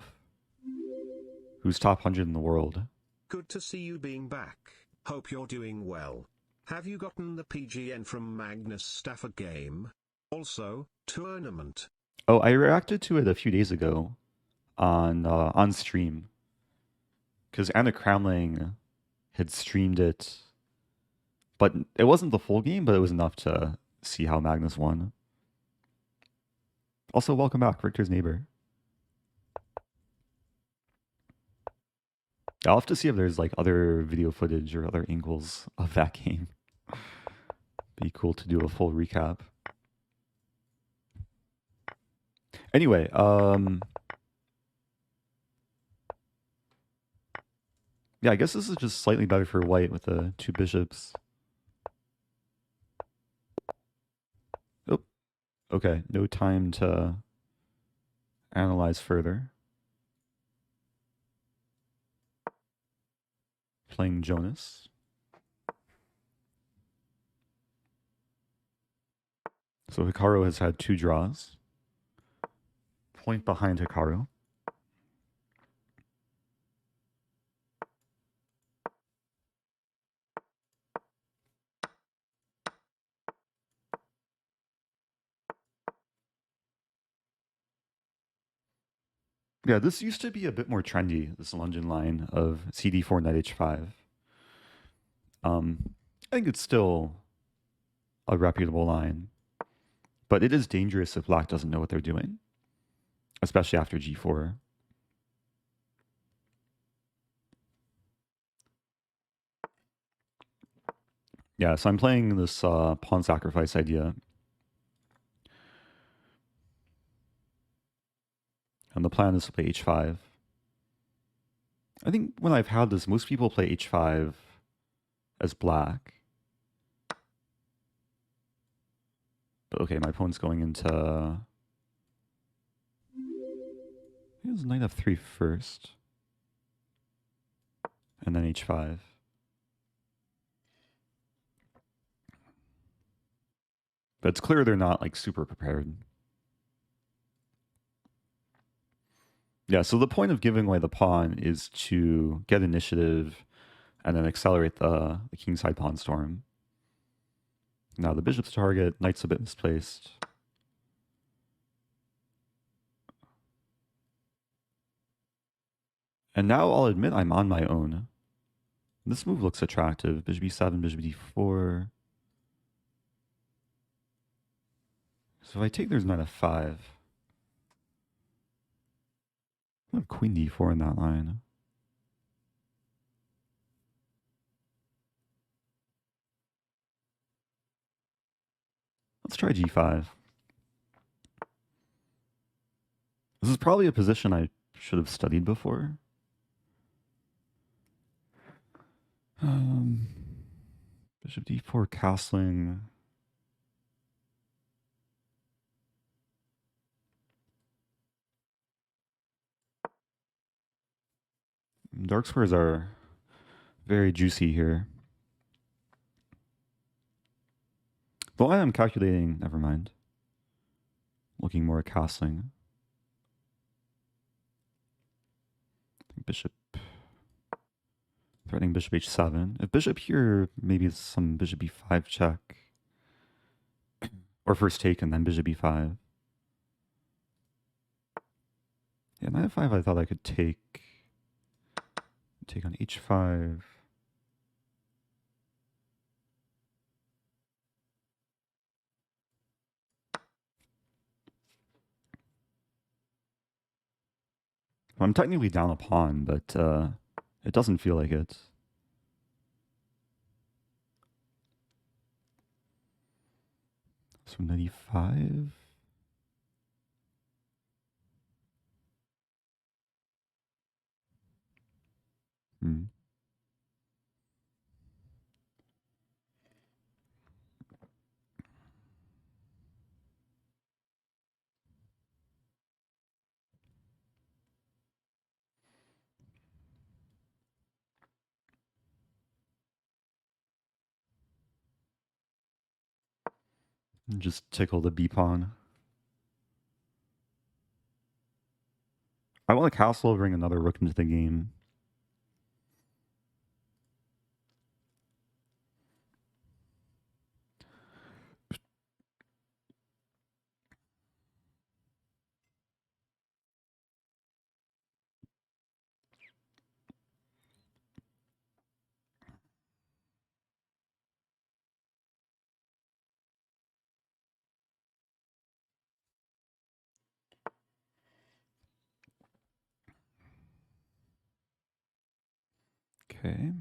who's top 100 in the world. Good to see you being back. Hope you're doing well. Have you gotten the PGN from Magnus Stafford game? Also, tournament. Oh, I reacted to it a few days ago on stream because Anna Kramling had streamed it, but it wasn't the full game, but it was enough to see how Magnus won. Also, welcome back, Richter's neighbor. I'll have to see if there's like other video footage or other angles of that game. Be cool to do a full recap. Anyway, yeah, I guess this is just slightly better for white with the two bishops. Oh, okay, no time to analyze further. Playing Jonas. So Hikaru has had two draws. Point behind Hikaru. Yeah, this used to be a bit more trendy, this London line of CD4 knight h5. I think it's still a reputable line, but it is dangerous if black doesn't know what they're doing, especially after g4. Yeah, so I'm playing this pawn sacrifice idea. And the plan is to play h5. I think when I've had this, most people play h5 as black. But okay, my opponent's going into... I think it's knight f3 first. And then h5. But it's clear they're not like super prepared. Yeah, so the point of giving away the pawn is to get initiative and then accelerate the kingside pawn storm. Now the bishop's target, knight's a bit misplaced. And now I'll admit I'm on my own. This move looks attractive. Bishop e7, bishop d4. So if I take, there's knight f5. I have queen d4 in that line. Let's try g5. This is probably a position I should have studied before. Bishop d4 castling. Dark squares are very juicy here. But I am calculating, never mind. Looking more at castling. Bishop. Threatening bishop h7. If bishop here, maybe it's some bishop b5 check. Or first take and then bishop b5. Yeah, knight f5 I thought I could take. Take on h5. I'm technically down a pawn, but it doesn't feel like it. So knight e5. Just tickle the b pawn. I want to castle, bring another rook into the game. Okay.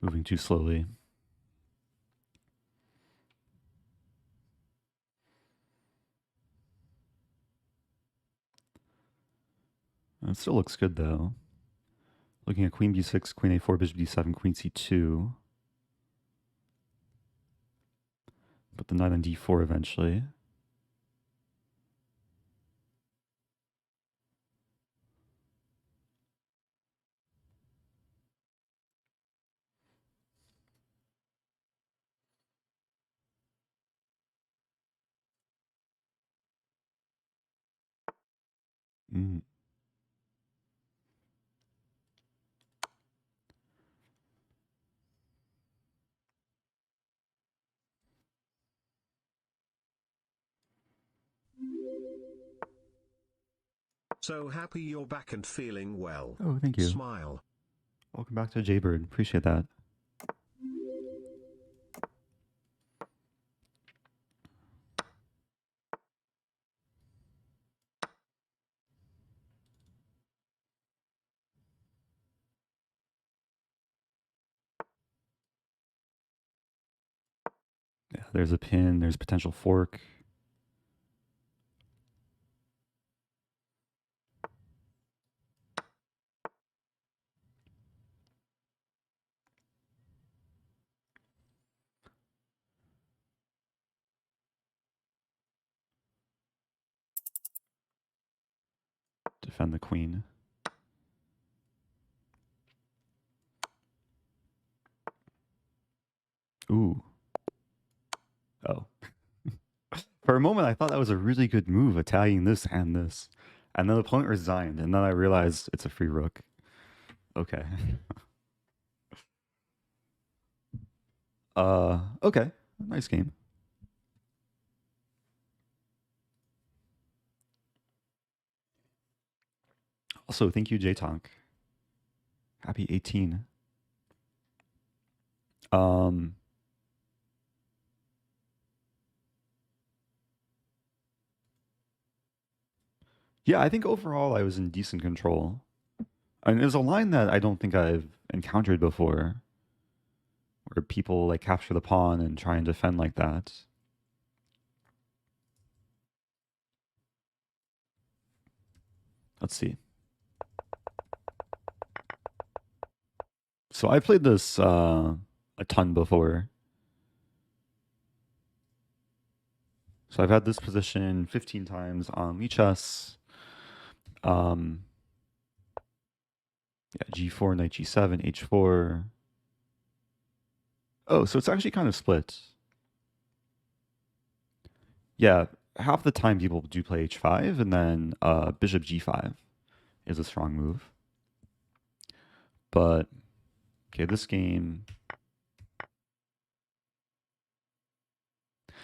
Moving too slowly. It still looks good though. Looking at queen b6, queen a4, bishop d7, queen c2. Put the knight on d4 eventually. Mm. So happy you're back and feeling well. Oh, thank you. Smile. Welcome back to Jaybird. Appreciate that. Yeah, there's a pin, there's potential fork. Defend the queen. Ooh. Oh. For a moment, I thought that was a really good move, attacking this and this. And then the opponent resigned, and then I realized it's a free rook. Okay. Okay. Nice game. Also, thank you, J-Tonk. Happy 18. Yeah, I think overall I was in decent control. And there's a line that I don't think I've encountered before, where people like capture the pawn and try and defend like that. Let's see. So I played this a ton before. So I've had this position 15 times on Lichess. Um, yeah, G4, Knight G7, H4. Oh, so it's actually kind of split. Yeah, half the time people do play H5, and then Bishop G5 is a strong move. But okay, this game.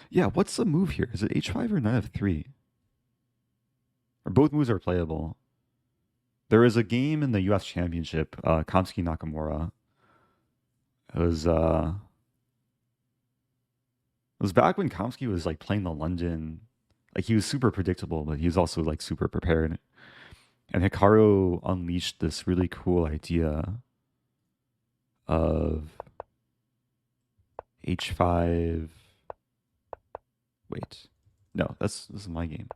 Yeah, what's the move here? Is it H5 or Knight F3? Or both moves are playable. There is a game in the U.S. Championship, Kamsky Nakamura. It was back when Kamsky was like playing the London. Like he was super predictable, but he was also like super prepared. And Hikaru unleashed this really cool idea of H5. Wait, no, this is my game.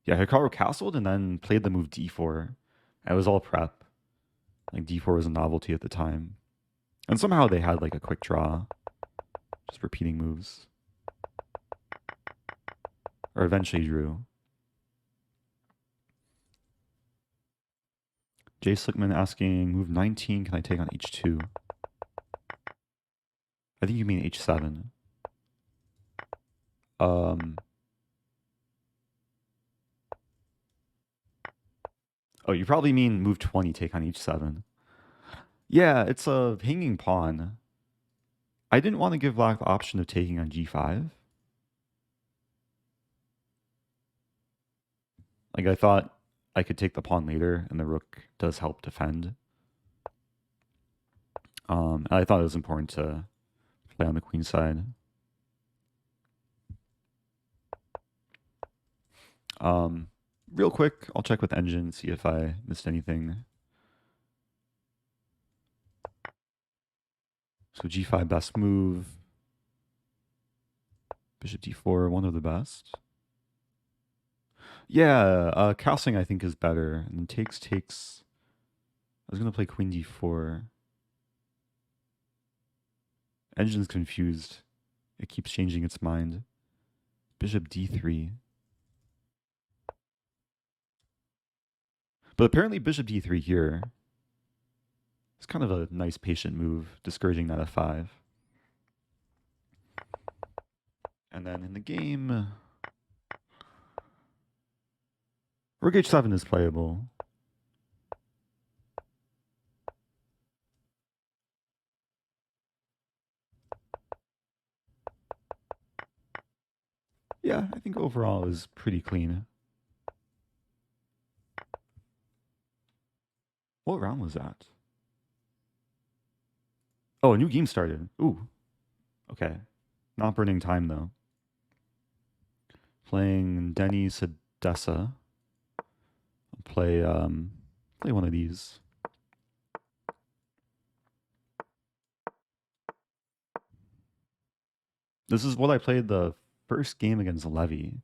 Yeah, Hikaru castled and then played the move D4. It was all prep. Like D4 was a novelty at the time. And somehow they had like a quick draw, just repeating moves. Or eventually drew. Jay Slickman asking, move 19, can I take on H2? I think you mean H7. Um, oh, you probably mean move 20, take on H7. Yeah, it's a hanging pawn. I didn't want to give black the option of taking on G5. Like I thought I could take the pawn later, and the rook does help defend. I thought it was important to play on the queen side. Real quick, I'll check with engine, see if I missed anything. So G5 best move. Bishop D4, one of the best. Yeah, castling I think is better. And then takes. I was gonna play Queen D4. Engine's confused. It keeps changing its mind. Bishop D3. But apparently Bishop D3 here is kind of a nice patient move, discouraging that F5. And then in the game, Rook H7 is playable. Yeah, I think overall is pretty clean. What round was that? Oh, a new game started. Ooh. Okay. Not burning time though. Playing Denny Sedessa. I'll play one of these. This is what I played the first game against Levy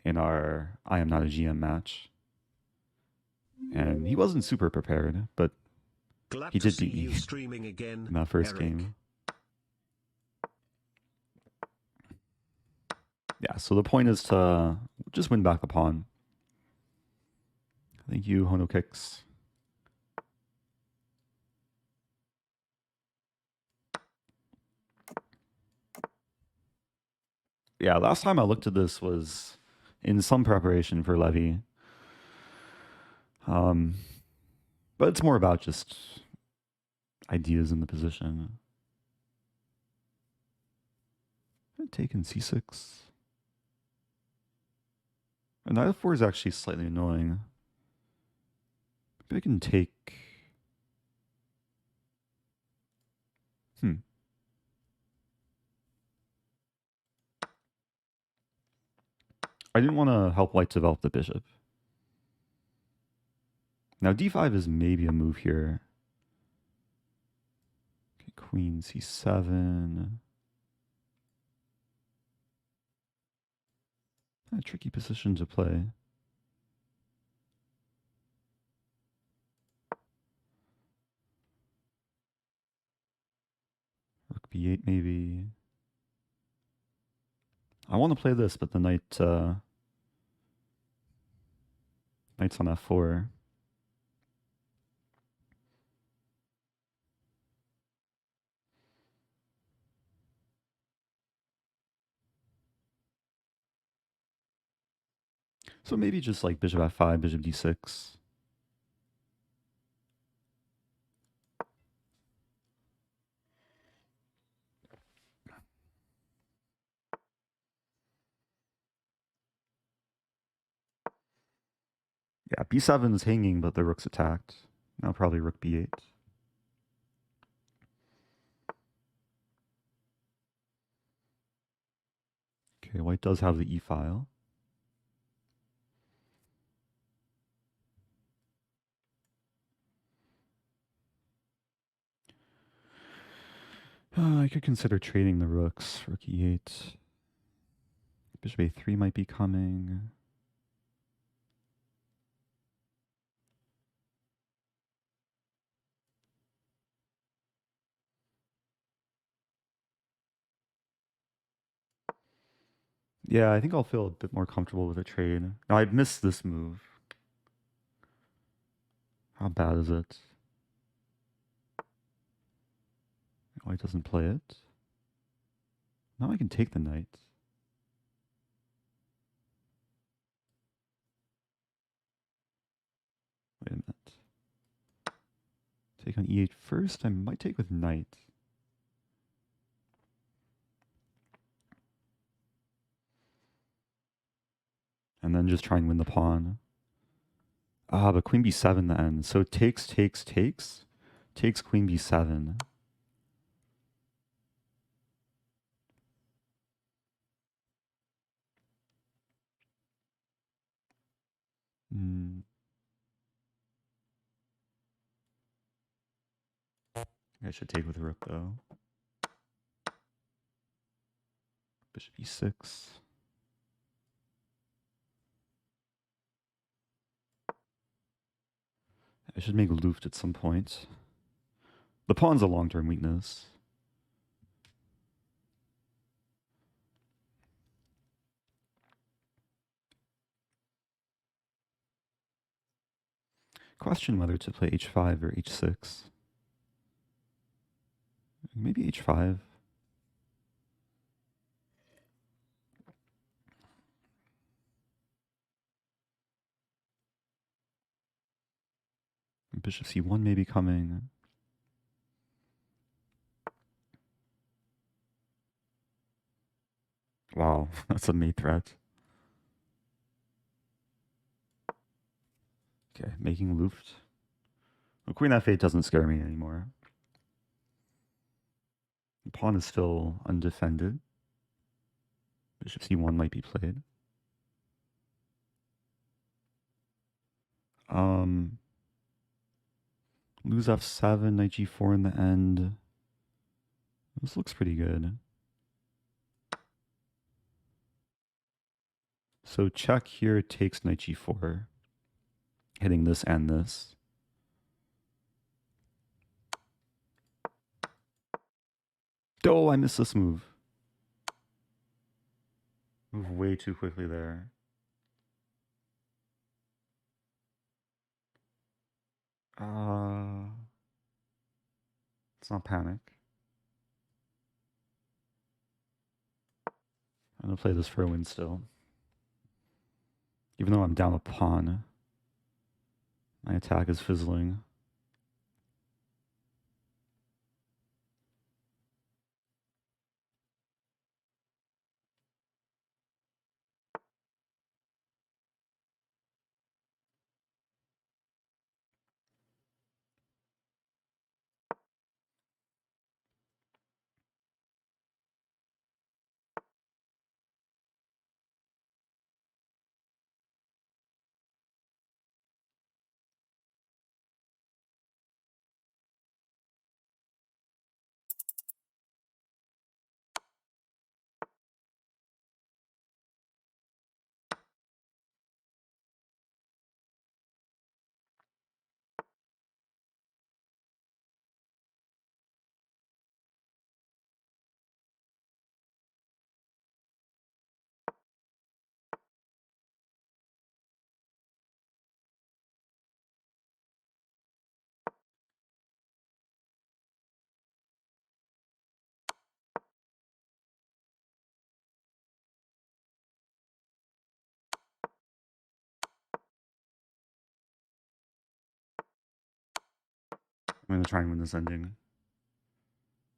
in our I Am Not a GM match. And he wasn't super prepared, but Glad he to did see beat me you streaming again, in that first Eric. game. Yeah, so the point is to just win back the pawn. Thank you, Hono Kicks. Yeah, last time I looked at this was in some preparation for Levy. But it's more about just ideas in the position. Taken C6. And knight F4 is actually slightly annoying. Maybe I can take. I didn't want to help white develop the bishop. Now d5 is maybe a move here. Okay, queen c7. A tricky position to play. Rook b8 maybe. I want to play this, but the knight's on f4. So maybe just like bishop f5, bishop d6. Yeah, b7 is hanging, but the rook's attacked. Now probably rook b8. Okay, white does have the e-file. I could consider trading the rooks. Rook e8. Bishop a3 might be coming. Yeah, I think I'll feel a bit more comfortable with a trade. Now, I've missed this move. How bad is it? White doesn't play it. Now I can take the knight. Wait a minute. Take on e8 first. I might take with knight. And then just try and win the pawn. Ah, but queen b7 then. So takes. Takes queen b7. Hmm. I should take with rook though. Bishop e6. I should make Luft at some point. The pawn's a long-term weakness. Question whether to play h5 or h6. Maybe h5. Bishop c1 may be coming. Wow, that's a mate threat. Okay, making Luft. Well, queen f8 doesn't scare me anymore. The pawn is still undefended. Bishop c1 might be played. Lose f7, knight g4 in the end. This looks pretty good. So check here takes knight g4, hitting this and this. Oh, I missed this move. Move way too quickly there. Let's not panic. I'm gonna play this for a win still. Even though I'm down a pawn, my attack is fizzling. I'm gonna try and win this ending.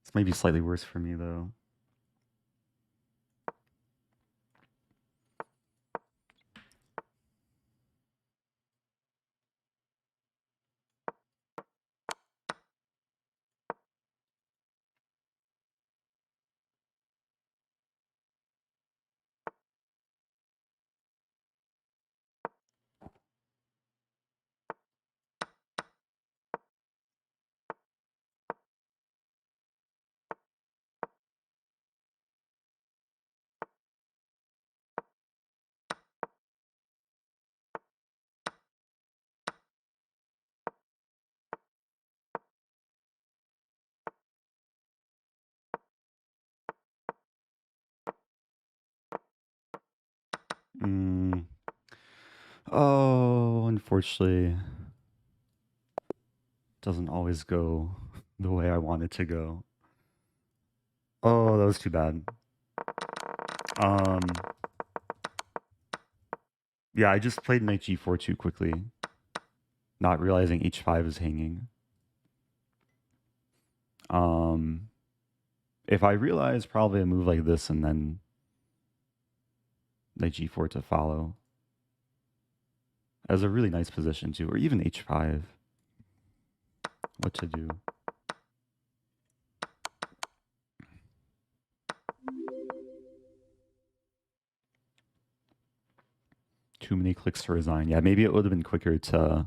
This might be slightly worse for me though. Oh, unfortunately, doesn't always go the way I want it to go. Oh, that was too bad. Um, yeah, I just played knight g4 too quickly, not realizing h5 is hanging. If I realize probably a move like this and then knight g4 to follow, as a really nice position too, or even h5. What to do? Too many clicks to resign. Yeah, maybe it would have been quicker to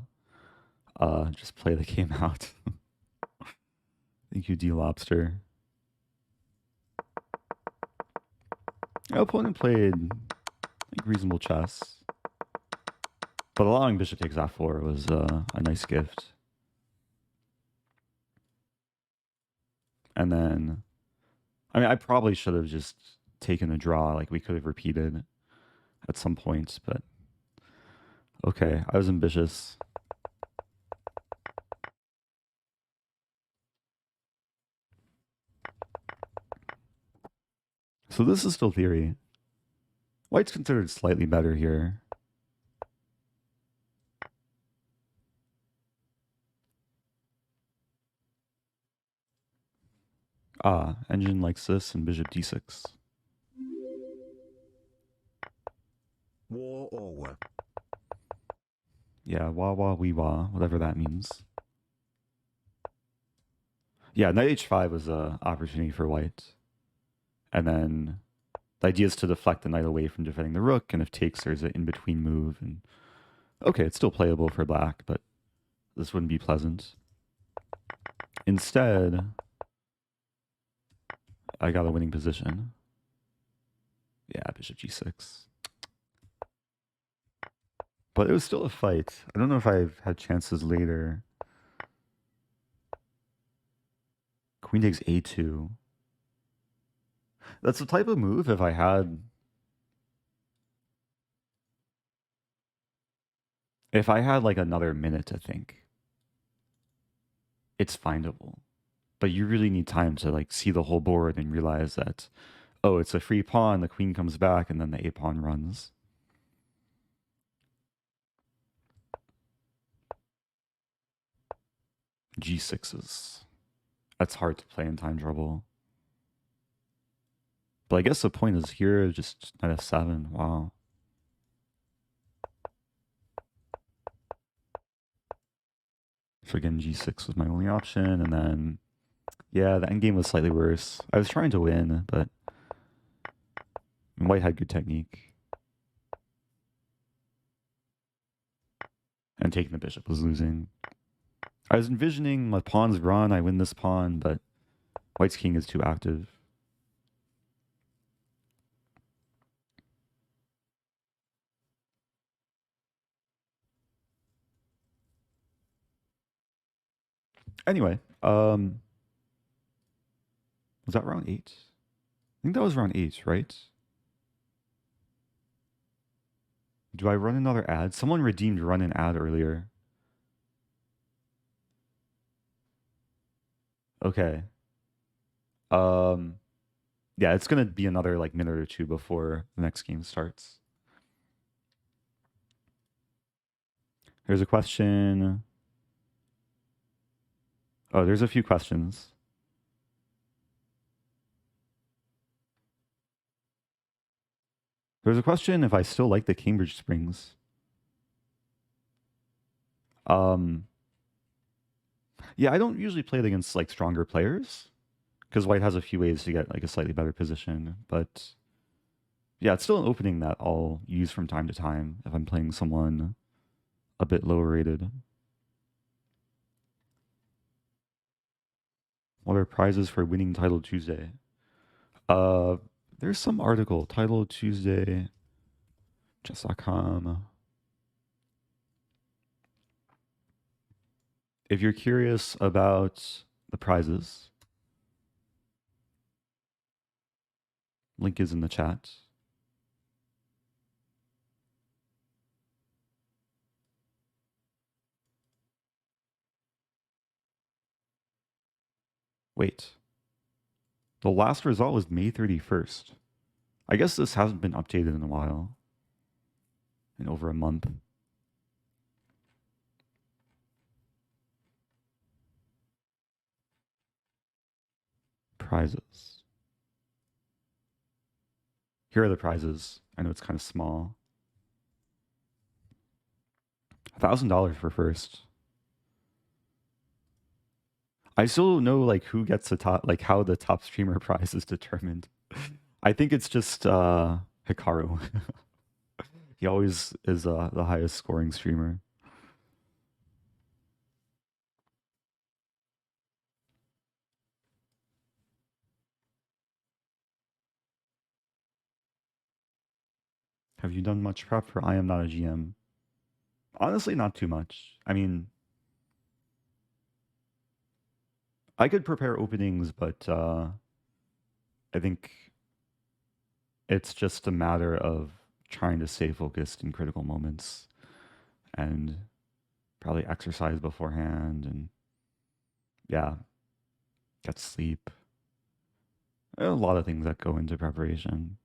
just play the game out. Thank you, D Lobster. Our opponent played like reasonable chess, but allowing bishop takes f4 was a nice gift. And then, I mean, I probably should have just taken a draw. Like we could have repeated at some point, but okay, I was ambitious. So this is still theory. White's considered slightly better here. Ah, engine likes this and bishop d6. War or were. Yeah, wah wah wee wah, whatever that means. Yeah, knight h5 was a opportunity for white. And then the idea is to deflect the knight away from defending the rook, and if takes, there's an in-between move. And okay, it's still playable for black, but this wouldn't be pleasant. Instead, I got a winning position. Yeah, bishop g6. But it was still a fight. I don't know if I've had chances later. Queen takes a2. That's the type of move if I had like another minute to think, it's findable. But you really need time to like see the whole board and realize that, oh, it's a free pawn, the queen comes back, and then the a pawn runs. G6s. That's hard to play in time trouble. But I guess the point is here, just knight f7. Wow. So again, g6 was my only option, and then yeah, the endgame was slightly worse. I was trying to win, but white had good technique. And taking the bishop was losing. I was envisioning my pawns run, I win this pawn, but white's king is too active. Anyway, was that round 8? I think that was round 8, right? Do I run another ad? Someone redeemed run an ad earlier. Okay. Yeah, it's gonna be another like minute or two before the next game starts. Here's a question. Oh, there's a few questions. There's a question if I still like the Cambridge Springs. Um, yeah, I don't usually play it against like stronger players because white has a few ways to get like a slightly better position. But yeah, it's still an opening that I'll use from time to time if I'm playing someone a bit lower rated. What are prizes for winning Title Tuesday? Uh, there's some article, Title Tuesday, chess.com. If you're curious about the prizes, link is in the chat. Wait, the last result was May 31st. I guess this hasn't been updated in a while, in over a month. Prizes. Here are the prizes. I know it's kind of small. $1,000 for first. I still don't know like who gets the top, like how the top streamer prize is determined. I think it's just Hikaru. He always is the highest scoring streamer. Have you done much prep for I Am Not a GM? Honestly, not too much. I mean, I could prepare openings, but I think it's just a matter of trying to stay focused in critical moments and probably exercise beforehand and yeah, get sleep. There are a lot of things that go into preparation.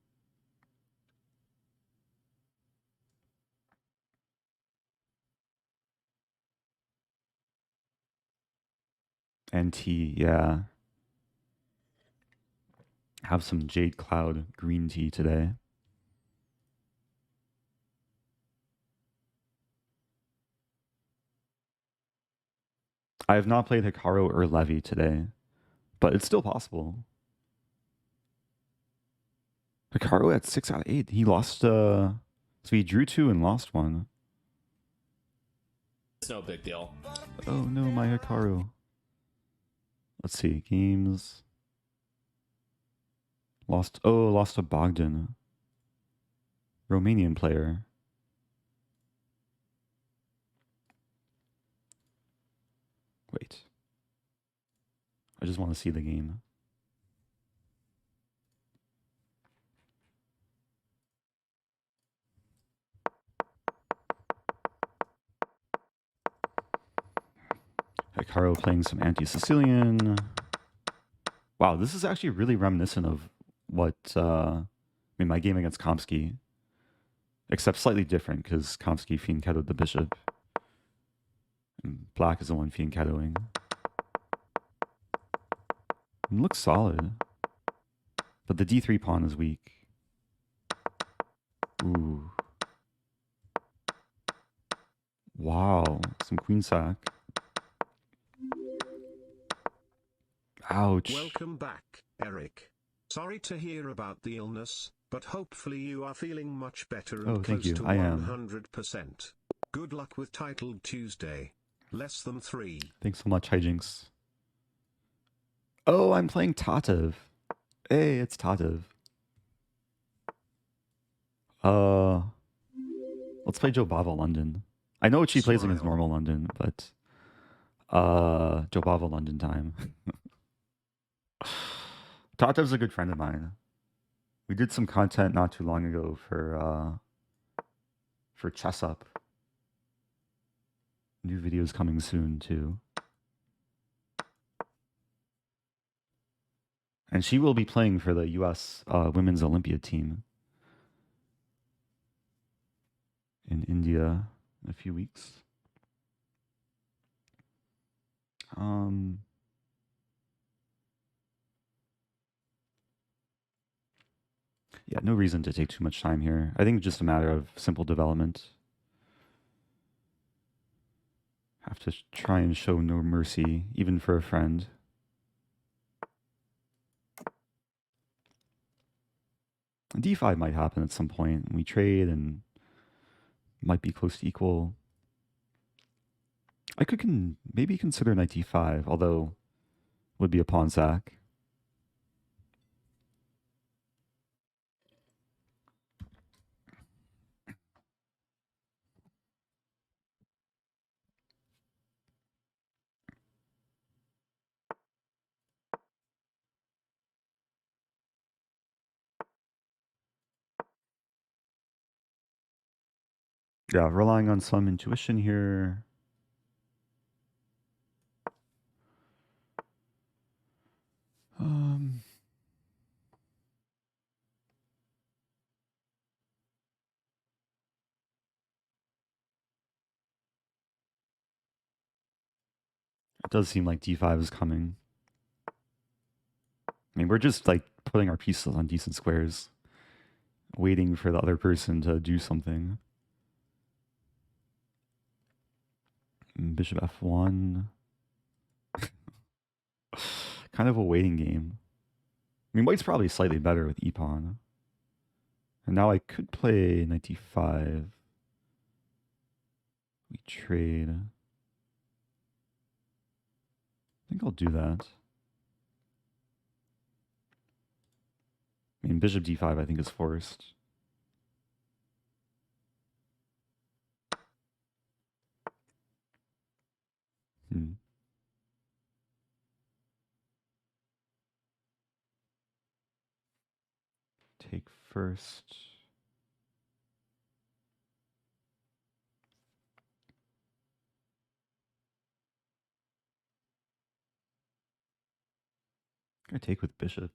And tea, yeah. Have some Jade Cloud green tea today. I have not played Hikaru or Levy today, but it's still possible. Hikaru at 6 out of 8. He lost, so he drew 2 and lost 1. It's no big deal. Oh no, my Hikaru. Let's see, games. Lost to Bogdan. Romanian player. Wait. I just want to see the game. Hikaru playing some anti-Sicilian. Wow, this is actually really reminiscent of what my game against Komsky, except slightly different because Komsky fianchettoed the bishop, and black is the one fianchettoing. It looks solid, but the d3 pawn is weak. Ooh, wow, some queen sack. Ouch. Welcome back, Eric. Sorry to hear about the illness, but hopefully you are feeling much better and Thank close you. to I am. 100%. Good luck with Titled Tuesday. Less than 3. Thanks so much, Hijinks. Oh, I'm playing Tatev. Hey, it's Tatev. Let's play Joe Bava London. I know she plays against normal London, but Joe Bava London time. Tatev's a good friend of mine. We did some content not too long ago for Chess Up. New videos coming soon too. And she will be playing for the U.S. Women's Olympiad team in India in a few weeks. Yeah, no reason to take too much time here. I think it's just a matter of simple development. Have to try and show no mercy, even for a friend. D5 might happen at some point. We trade and might be close to equal. I could maybe consider knight d5, although would be a pawn sack. Yeah, relying on some intuition here. It does seem like d5 is coming. I mean, we're just like putting our pieces on decent squares, waiting for the other person to do something. Bishop f1. Kind of a waiting game. I mean, white's probably slightly better with e-pawn. And now I could play knight d5. We trade. I think I'll do that. I mean, bishop d5 I think is forced. Take first. I take with bishop.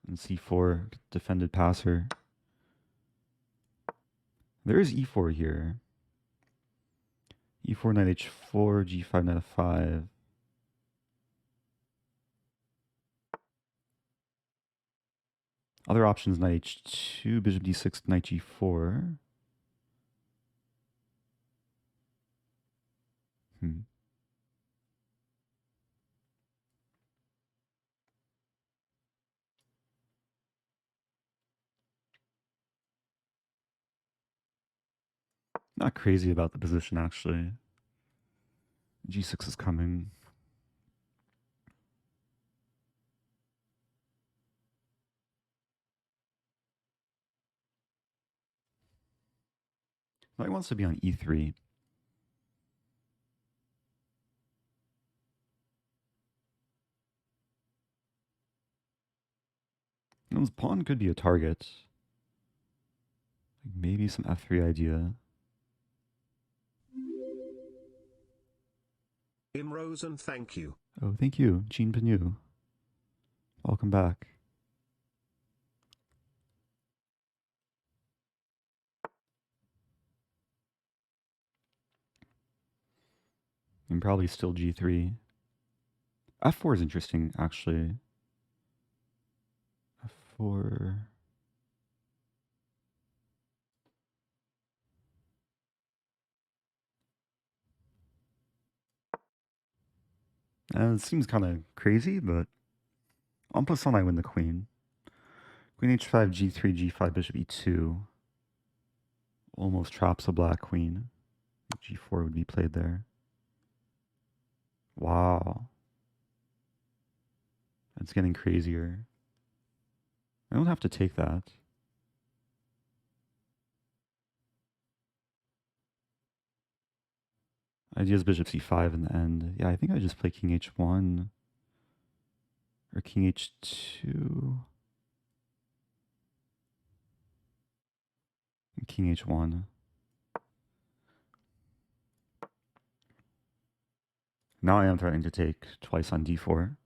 And c4, defended passer. There is e4 here. e4, knight h4, g5, knight f5. Other options, knight h2, bishop d6, knight g4. Not crazy about the position, actually. g6 is coming. Knight wants to be on e3. And this pawn could be a target. Like maybe some f3 idea. Rosen, thank you. Oh, thank you, Jean Penu. Welcome back. And probably still g3. f4 is interesting, actually. f4. It seems kind of crazy, but en passant, I win the queen. Queen h5, g3, g5, bishop e2. Almost traps a black queen. g4 would be played there. Wow. It's getting crazier. I don't have to take that. Idea's bishop c5 in the end. Yeah, I think I just play king h1 or king h2. And king h1. Now I am threatening to take twice on d4.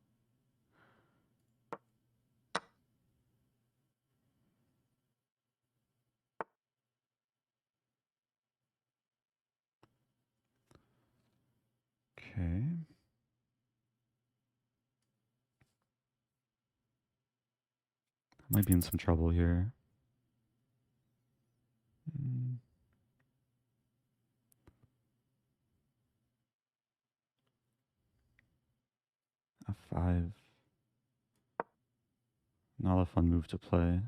Okay. Might be in some trouble here. F5. Not a fun move to play.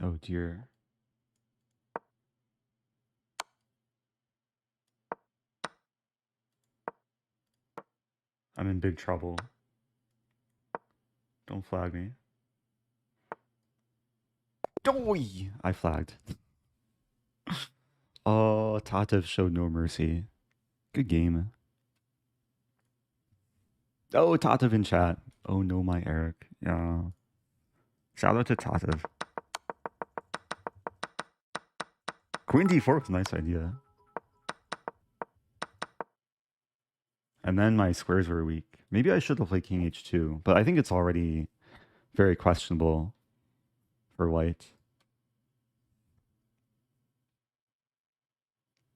Oh dear. I'm in big trouble. Don't flag me. Doi! I flagged. Oh, Tatev showed no mercy. Good game. Oh, Tatev in chat. Oh no, my Eric. Yeah. Shout out to Tatev. Queen d4 was a nice idea. And then my squares were weak. Maybe I should have played king h2, but I think it's already very questionable for white.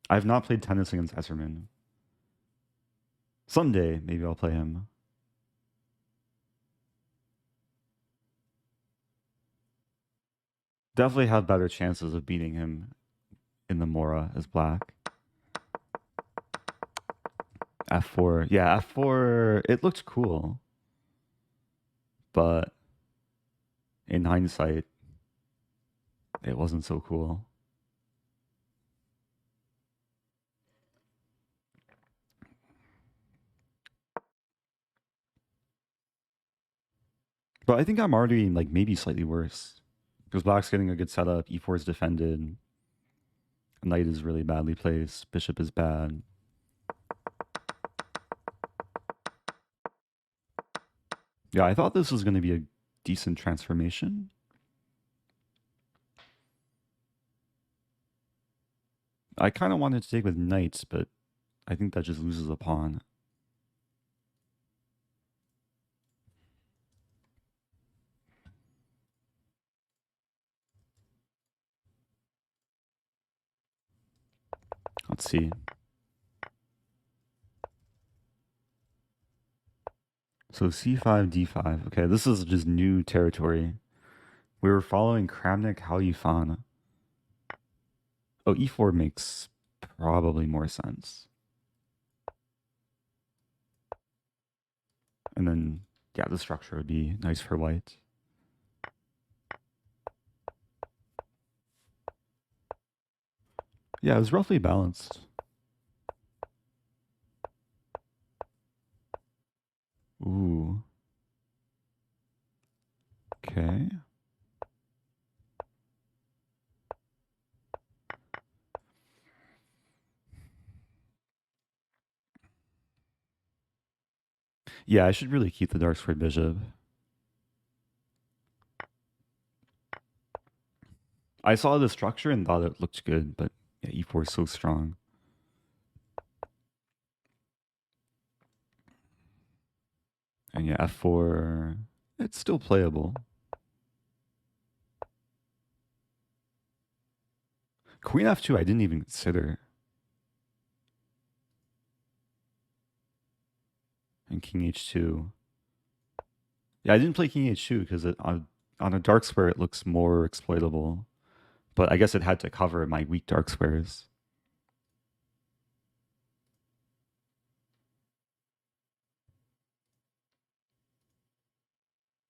I've not played tennis against Esserman. Someday, maybe I'll play him. Definitely have better chances of beating him in the Mora as black. F4. Yeah, F4, it looked cool. But in hindsight, it wasn't so cool. But I think I'm already like maybe slightly worse. Because black's getting a good setup, e4 is defended, knight is really badly placed, bishop is bad. Yeah, I thought this was going to be a decent transformation. I kind of wanted to take with knights, but I think that just loses a pawn. Let's see. So c5, d5. Okay, this is just new territory. We were following Kramnik Halyifan. Oh, e4 makes probably more sense. And then, yeah, the structure would be nice for white. Yeah, it was roughly balanced. Ooh. Okay. Yeah, I should really keep the dark squared bishop. I saw the structure and thought it looked good, but yeah, e4 is so strong. And yeah, f4, it's still playable. Queen f2, I didn't even consider. And king h2. Yeah, I didn't play king h2 because on a dark square it looks more exploitable. But I guess it had to cover my weak dark squares.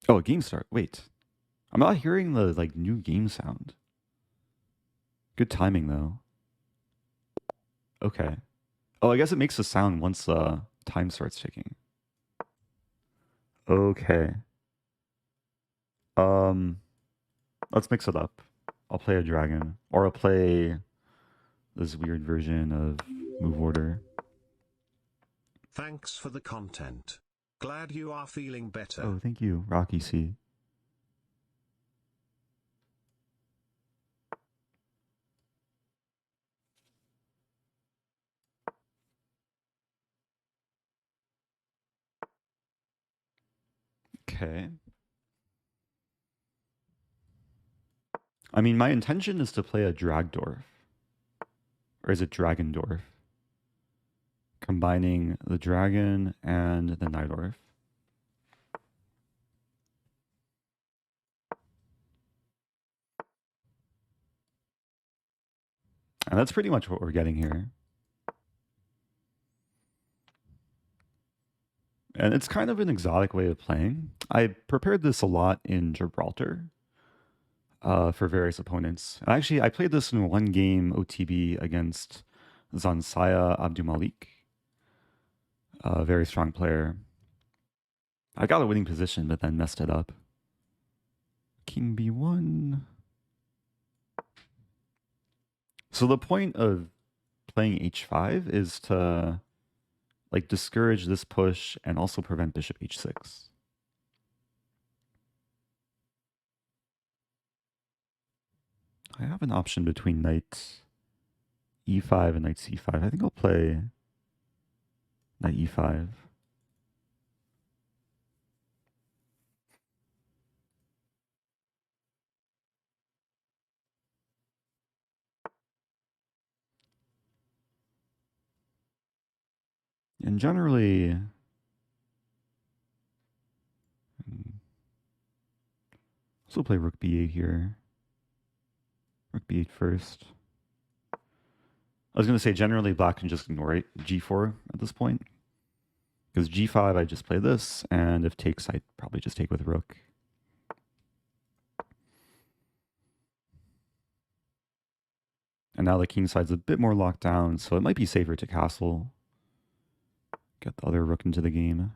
Oh, game start. Wait. I'm not hearing the like new game sound. Good timing though. Okay. Oh, I guess it makes a sound once time starts ticking. Okay. Let's mix it up. I'll play a dragon. Or I'll play this weird version of move order. Thanks for the content. Glad you are feeling better. Oh, thank you, Rocky C. Okay. I mean, my intention is to play a Dragdorf. Or is it Dragendorf? Combining the dragon and the Nightdorf. And that's pretty much what we're getting here. And it's kind of an exotic way of playing. I prepared this a lot in Gibraltar for various opponents. Actually, I played this in one game OTB against Zansaya Abdumalik, a very strong player. I got a winning position, but then messed it up. King B1. So the point of playing H5 is to like discourage this push and also prevent bishop H6. I have an option between knight E5 and knight C5. I think I'll play knight E5. And generally, also play rook B8 here. Rook B8 first. I was going to say generally black can just ignore it, G4 at this point. Because G5, I just play this, and if takes, I'd probably just take with rook. And now the king side's a bit more locked down, so it might be safer to castle. Get the other rook into the game.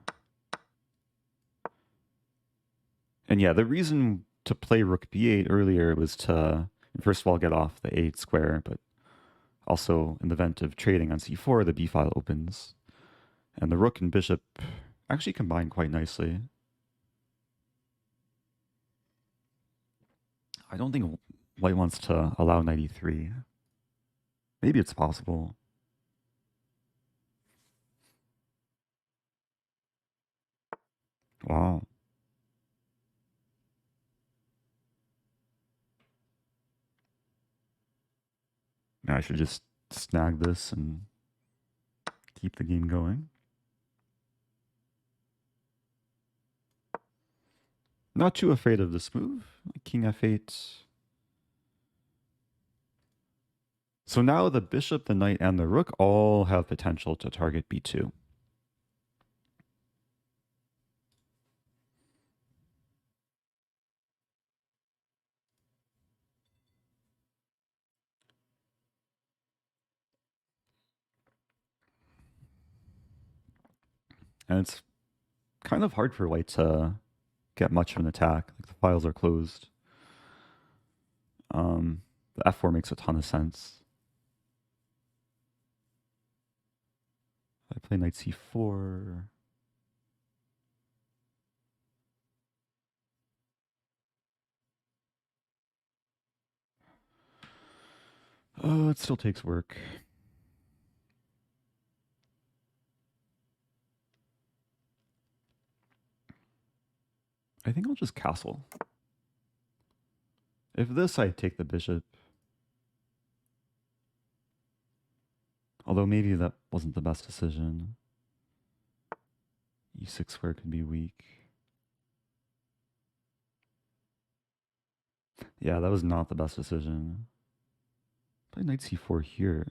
And yeah, the reason to play rook b8 earlier was to, first of all, get off the a8 square, but also in the event of trading on c4, the b file opens. And the rook and bishop actually combine quite nicely. I don't think white wants to allow knight e3. Maybe it's possible. Wow. Now I should just snag this and keep the game going. Not too afraid of this move. King f8. So now the bishop, the knight, and the rook all have potential to target b2. And it's kind of hard for white to get much of an attack. Like the files are closed. The f4 makes a ton of sense. I play knight c4. Oh, it still takes work. I think I'll just castle. If this, I take the bishop. Although maybe that wasn't the best decision. e6 square could be weak. Yeah, that was not the best decision. Play knight c4 here.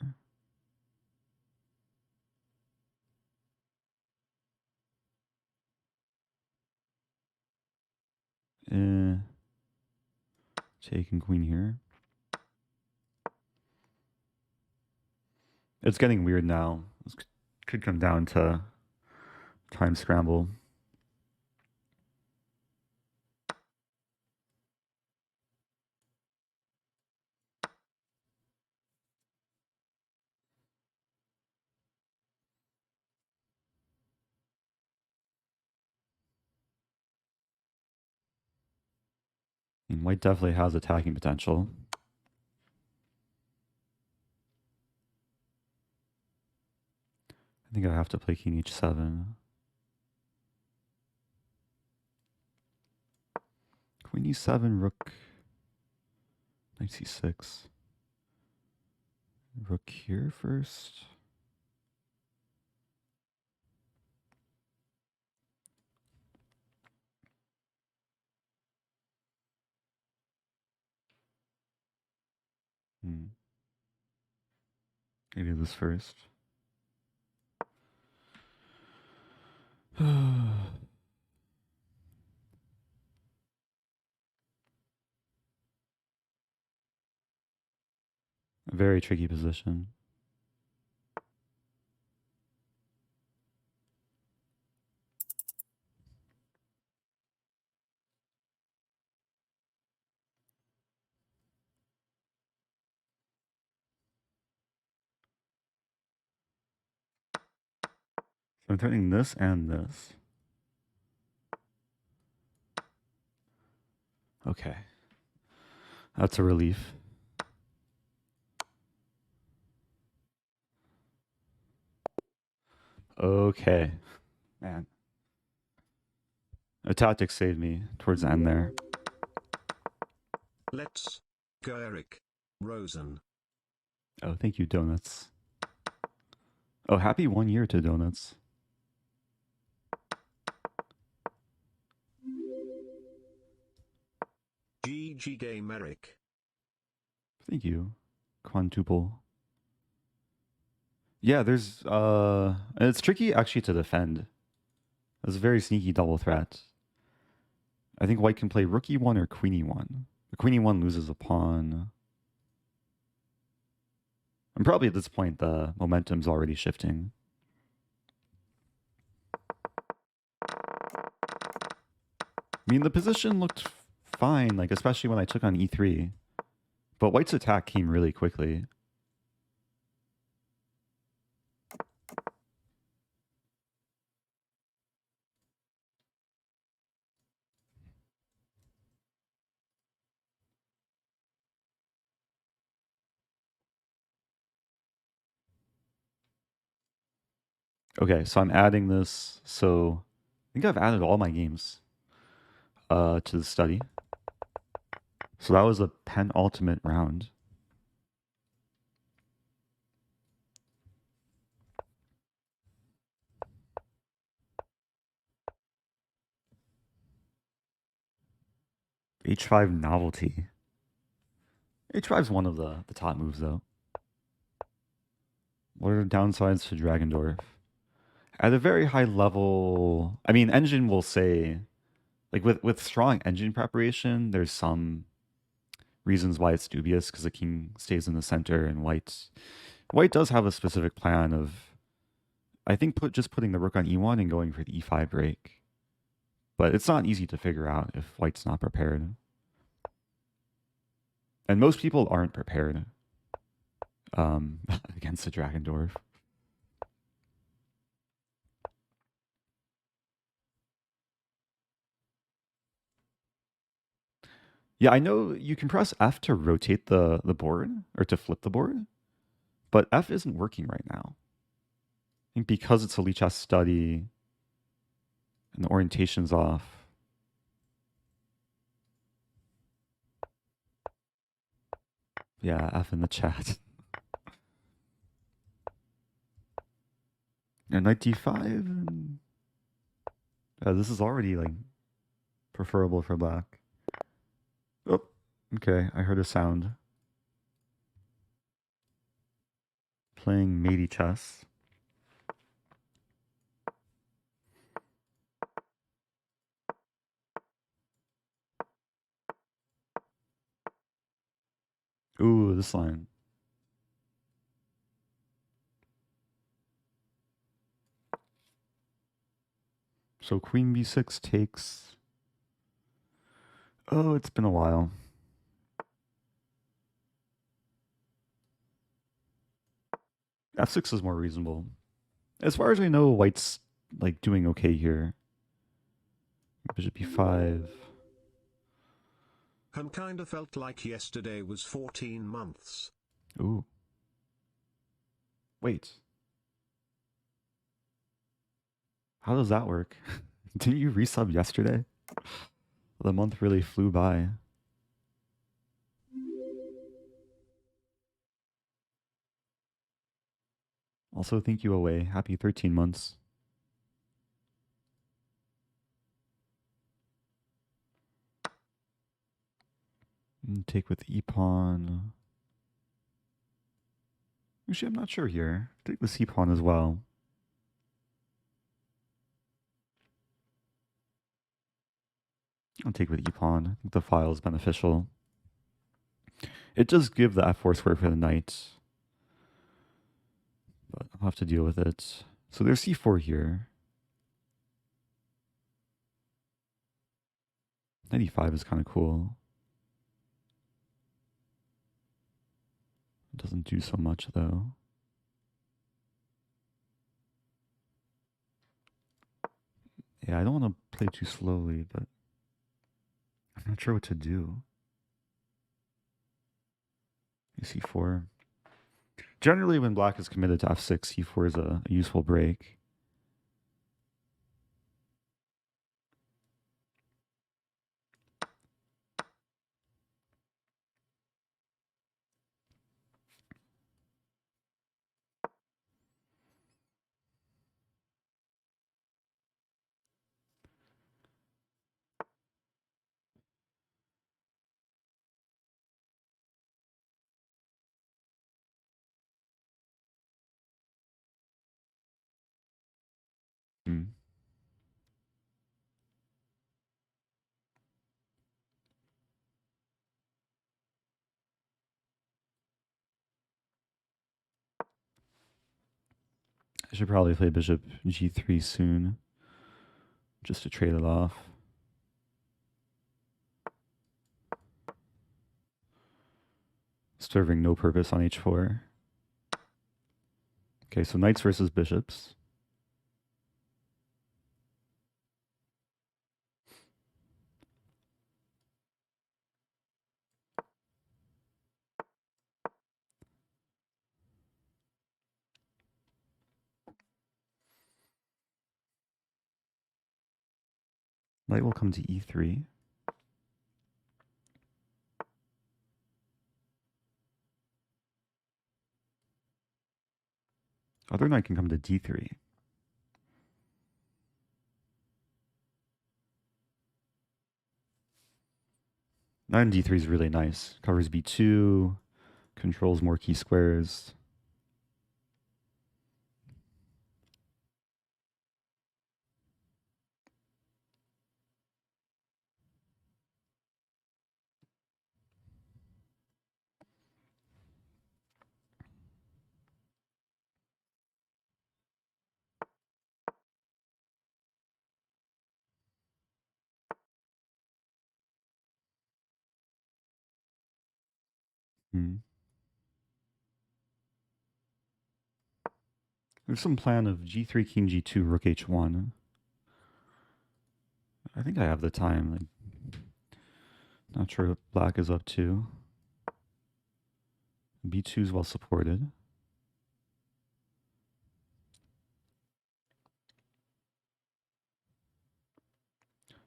Taking queen here. It's getting weird now. This could come down to time scramble. And white definitely has attacking potential. I think I have to play king h7. Queen e7, rook, knight c6. Rook here first. Maybe this first. A very tricky position. So I'm turning this and this. Okay. That's a relief. Okay. Man. A tactic saved me towards the end there. Let's go, Eric. Rosen. Oh, thank you, Donuts. Oh, happy 1 year to Donuts. GG game, Eric. Thank you. Quintuple. Yeah, there's it's tricky actually to defend. It's a very sneaky double threat. I think white can play rook e1 or queen e1. The queen e1 loses a pawn. And probably at this point the momentum's already shifting. I mean, the position looked fine, like especially when I took on e3. But white's attack came really quickly. Okay, so I'm adding this. So I think I've added all my games to the study. So that was a penultimate round. H5 novelty. H5 is one of the top moves though. What are the downsides to Dragendorf? At a very high level, I mean, engine will say, like with strong engine preparation, there's some reasons why it's dubious because the king stays in the center and white does have a specific plan of, I think, just putting the rook on e1 and going for the e5 break. But it's not easy to figure out if white's not prepared. And most people aren't prepared against the Dragendorf. Yeah, I know you can press F to rotate the board or to flip the board, but F isn't working right now. I think because it's a Lichess study and the orientation's off. Yeah, F in the chat. And knight d5. This is already like preferable for black. Oh, okay. I heard a sound. Playing matey chess. Ooh, this line. So queen b6 takes. Oh, it's been a while. F6 is more reasonable. As far as I know, white's like doing okay here. Bishop b5. Kinda felt like yesterday was 14 months. Ooh. Wait. How does that work? Didn't you resub yesterday? The month really flew by. Also, thank you away. Happy 13 months. Take with e pawn. Actually, I'm not sure here. Take the c pawn as well. I'll take with e pawn. I think the file is beneficial. It does give the f4 square for the knight, but I'll have to deal with it. So there's c4 here. Knight e5 is kind of cool. It doesn't do so much though. Yeah, I don't want to play too slowly, but I'm not sure what to do. c4. Generally, when black is committed to f6, c4 is a useful break. Hmm. I should probably play bishop g3 soon, just to trade it off. Serving no purpose on h4. Okay, so knights versus bishops. Knight will come to e3. Other knight can come to d3. Knight on d3 is really nice. Covers b2, controls more key squares. Hmm. There's some plan of g3, king g2, rook h1. I think I have the time. Like, not sure what black is up to. b2 is well supported.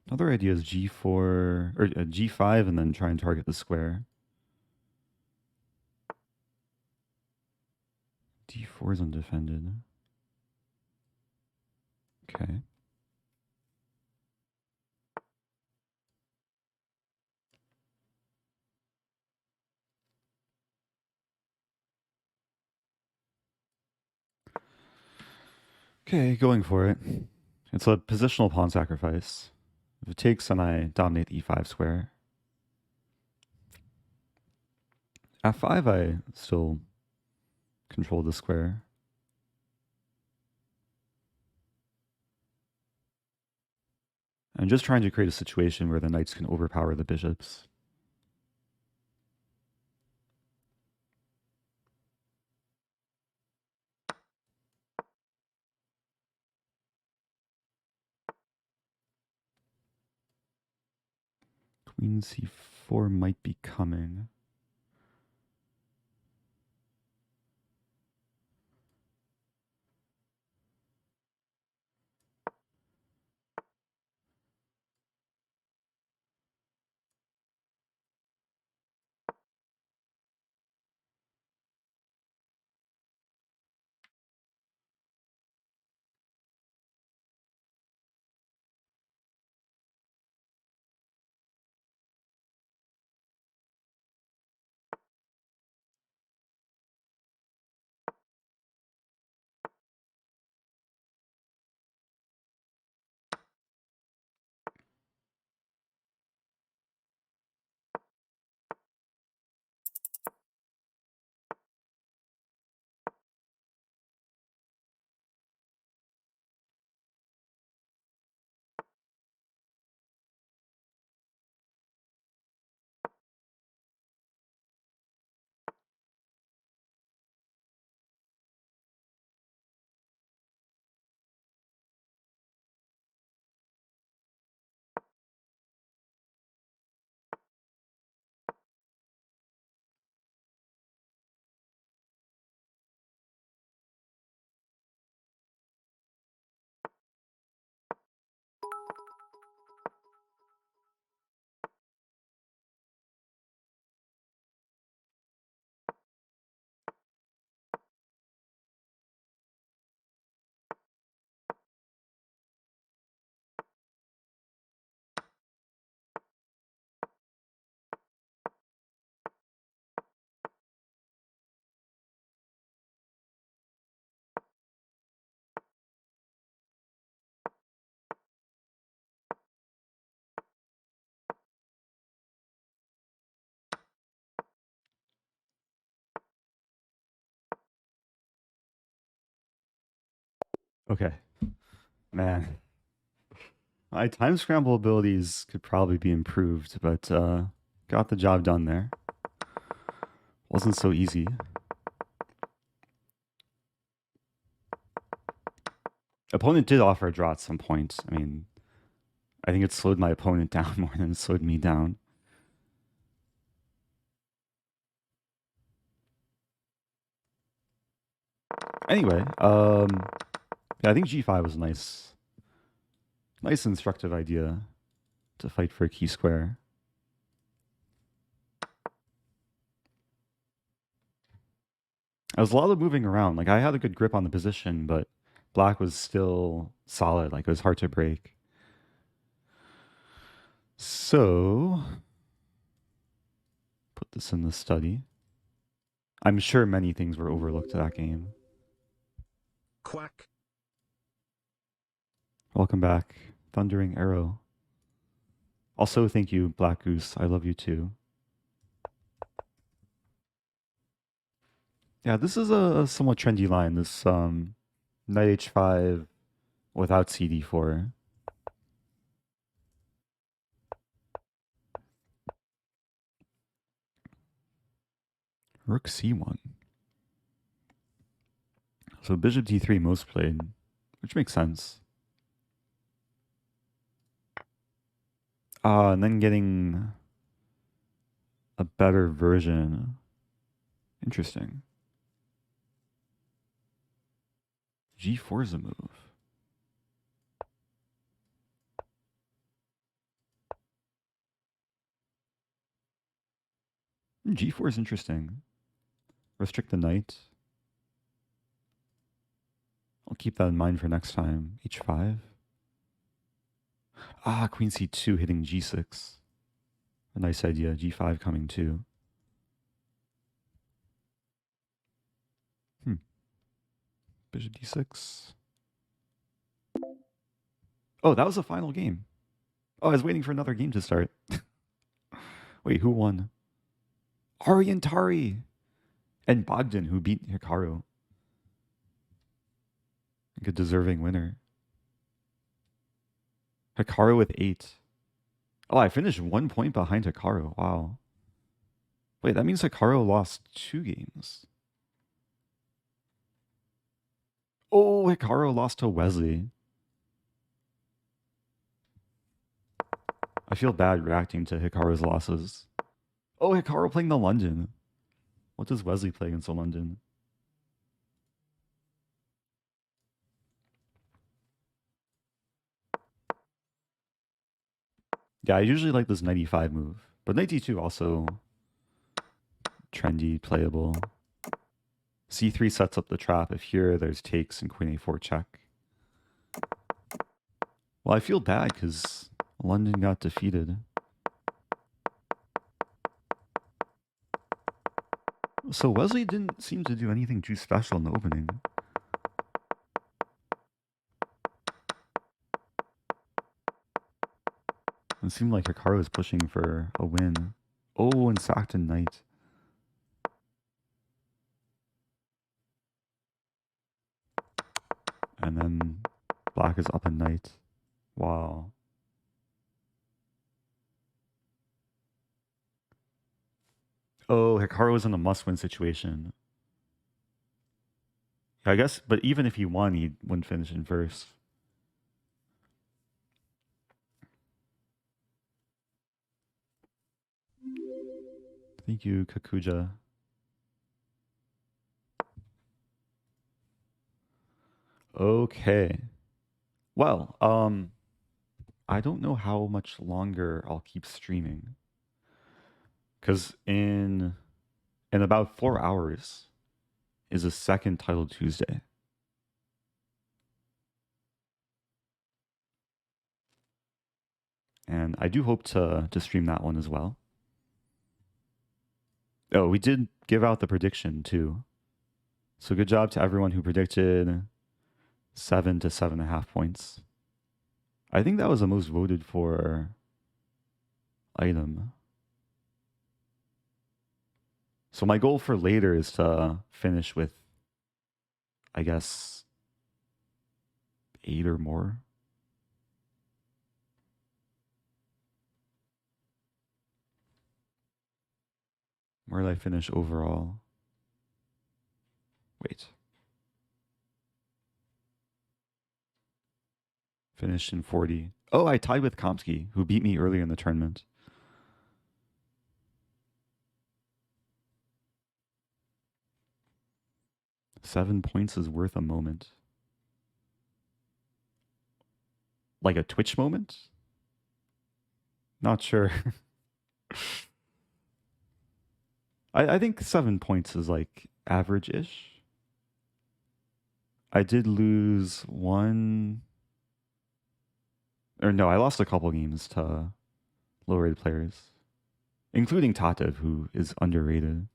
Another idea is g4 or g5 and then try and target the square. d4 is undefended. Okay. Okay, going for it. It's a positional pawn sacrifice. If it takes, then I dominate the e5 square. f5, I still control the square. I'm just trying to create a situation where the knights can overpower the bishops. Queen c4 might be coming. Okay, man. My time scramble abilities could probably be improved, but got the job done there. Wasn't so easy. Opponent did offer a draw at some point. I mean, I think it slowed my opponent down more than it slowed me down. Anyway, yeah, I think G5 was a nice instructive idea to fight for a key square. There was a lot of moving around. Like I had a good grip on the position, but black was still solid. Like it was hard to break. So put this in the study. I'm sure many things were overlooked that game. Quack. Welcome back, Thundering Arrow. Also, thank you, Black Goose. I love you too. Yeah, this is a somewhat trendy line. This Knight H5 without CD4. Rook C1. So Bishop D3 most played, which makes sense. And then getting a better version. Interesting. G4 is a move. G4 is interesting. Restrict the knight. I'll keep that in mind for next time. H5. Queen C2 hitting G6. A nice idea. G5 coming too. Bishop D6. Oh, that was the final game. Oh, I was waiting for another game to start. Wait, who won? Ari and Tari. And Bogdan, who beat Hikaru. Like a deserving winner. Hikaru with 8. Oh, I finished 1 point behind Hikaru. Wow. Wait, that means Hikaru lost 2 games. Oh, Hikaru lost to Wesley. I feel bad reacting to Hikaru's losses. Oh, Hikaru playing the London. What does Wesley play against the London? Yeah, I usually like this 95 move. But knight d2 also trendy, playable. C3 sets up the trap if here there's takes and queen a4 check. Well, I feel bad because London got defeated. So Wesley didn't seem to do anything too special in the opening. It seemed like Hikaru was pushing for a win. Oh, and sacked a knight. And then black is up a knight. Wow. Oh, Hikaru was in a must-win situation. I guess, but even if he won, he wouldn't finish in first. Thank you, Kakuja. Okay. Well, I don't know how much longer I'll keep streaming. Because in about 4 hours is a second Title Tuesday. And I do hope to stream that one as well. Oh, we did give out the prediction too. So good job to everyone who predicted 7 to 7.5 points. I think that was the most voted for item. So my goal for later is to finish with, I guess, 8 or more. Where did I finish overall? Wait. Finished in 40. Oh, I tied with Komsky, who beat me earlier in the tournament. Seven points is worth a moment. Like a Twitch moment? Not sure. I think 7 points is like average-ish. I did lose one, or no, I lost a couple games to low-rated players, including Tatev, who is underrated.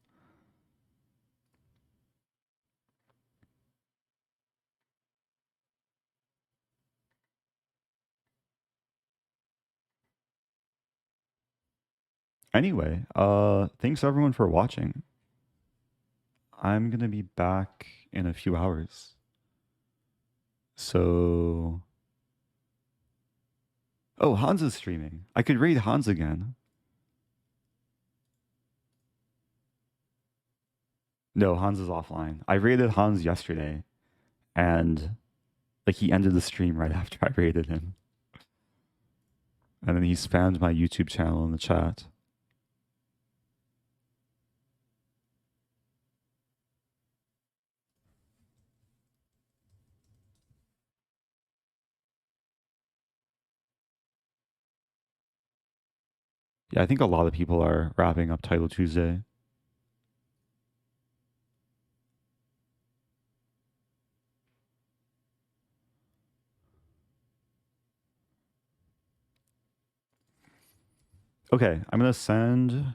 Anyway, thanks everyone for watching. I'm gonna be back in a few hours. So, oh, Hans is streaming. I could raid Hans again. No, Hans is offline. I raided Hans yesterday, and like he ended the stream right after I raided him. And then he spammed my YouTube channel in the chat. Yeah, I think a lot of people are wrapping up Title Tuesday. Okay, I'm gonna send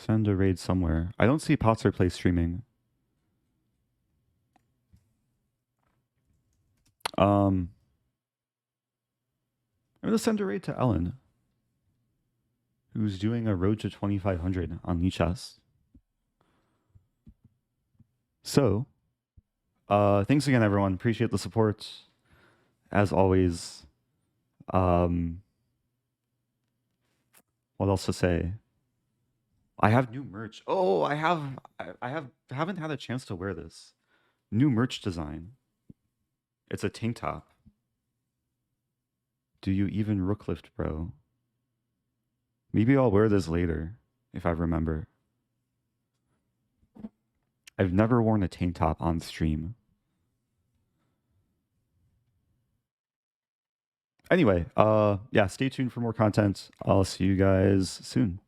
a raid somewhere. I don't see Potzer Play streaming. I'm gonna send a raid to Ellen, who's doing a road to 2500 on Lichess. So, thanks again, everyone. Appreciate the support. As always, what else to say? I have new merch. Oh, I haven't had a chance to wear this. New merch design. It's a tank top. Do you even rook lift, bro? Maybe I'll wear this later, if I remember. I've never worn a tank top on stream. Anyway, yeah, stay tuned for more content. I'll see you guys soon.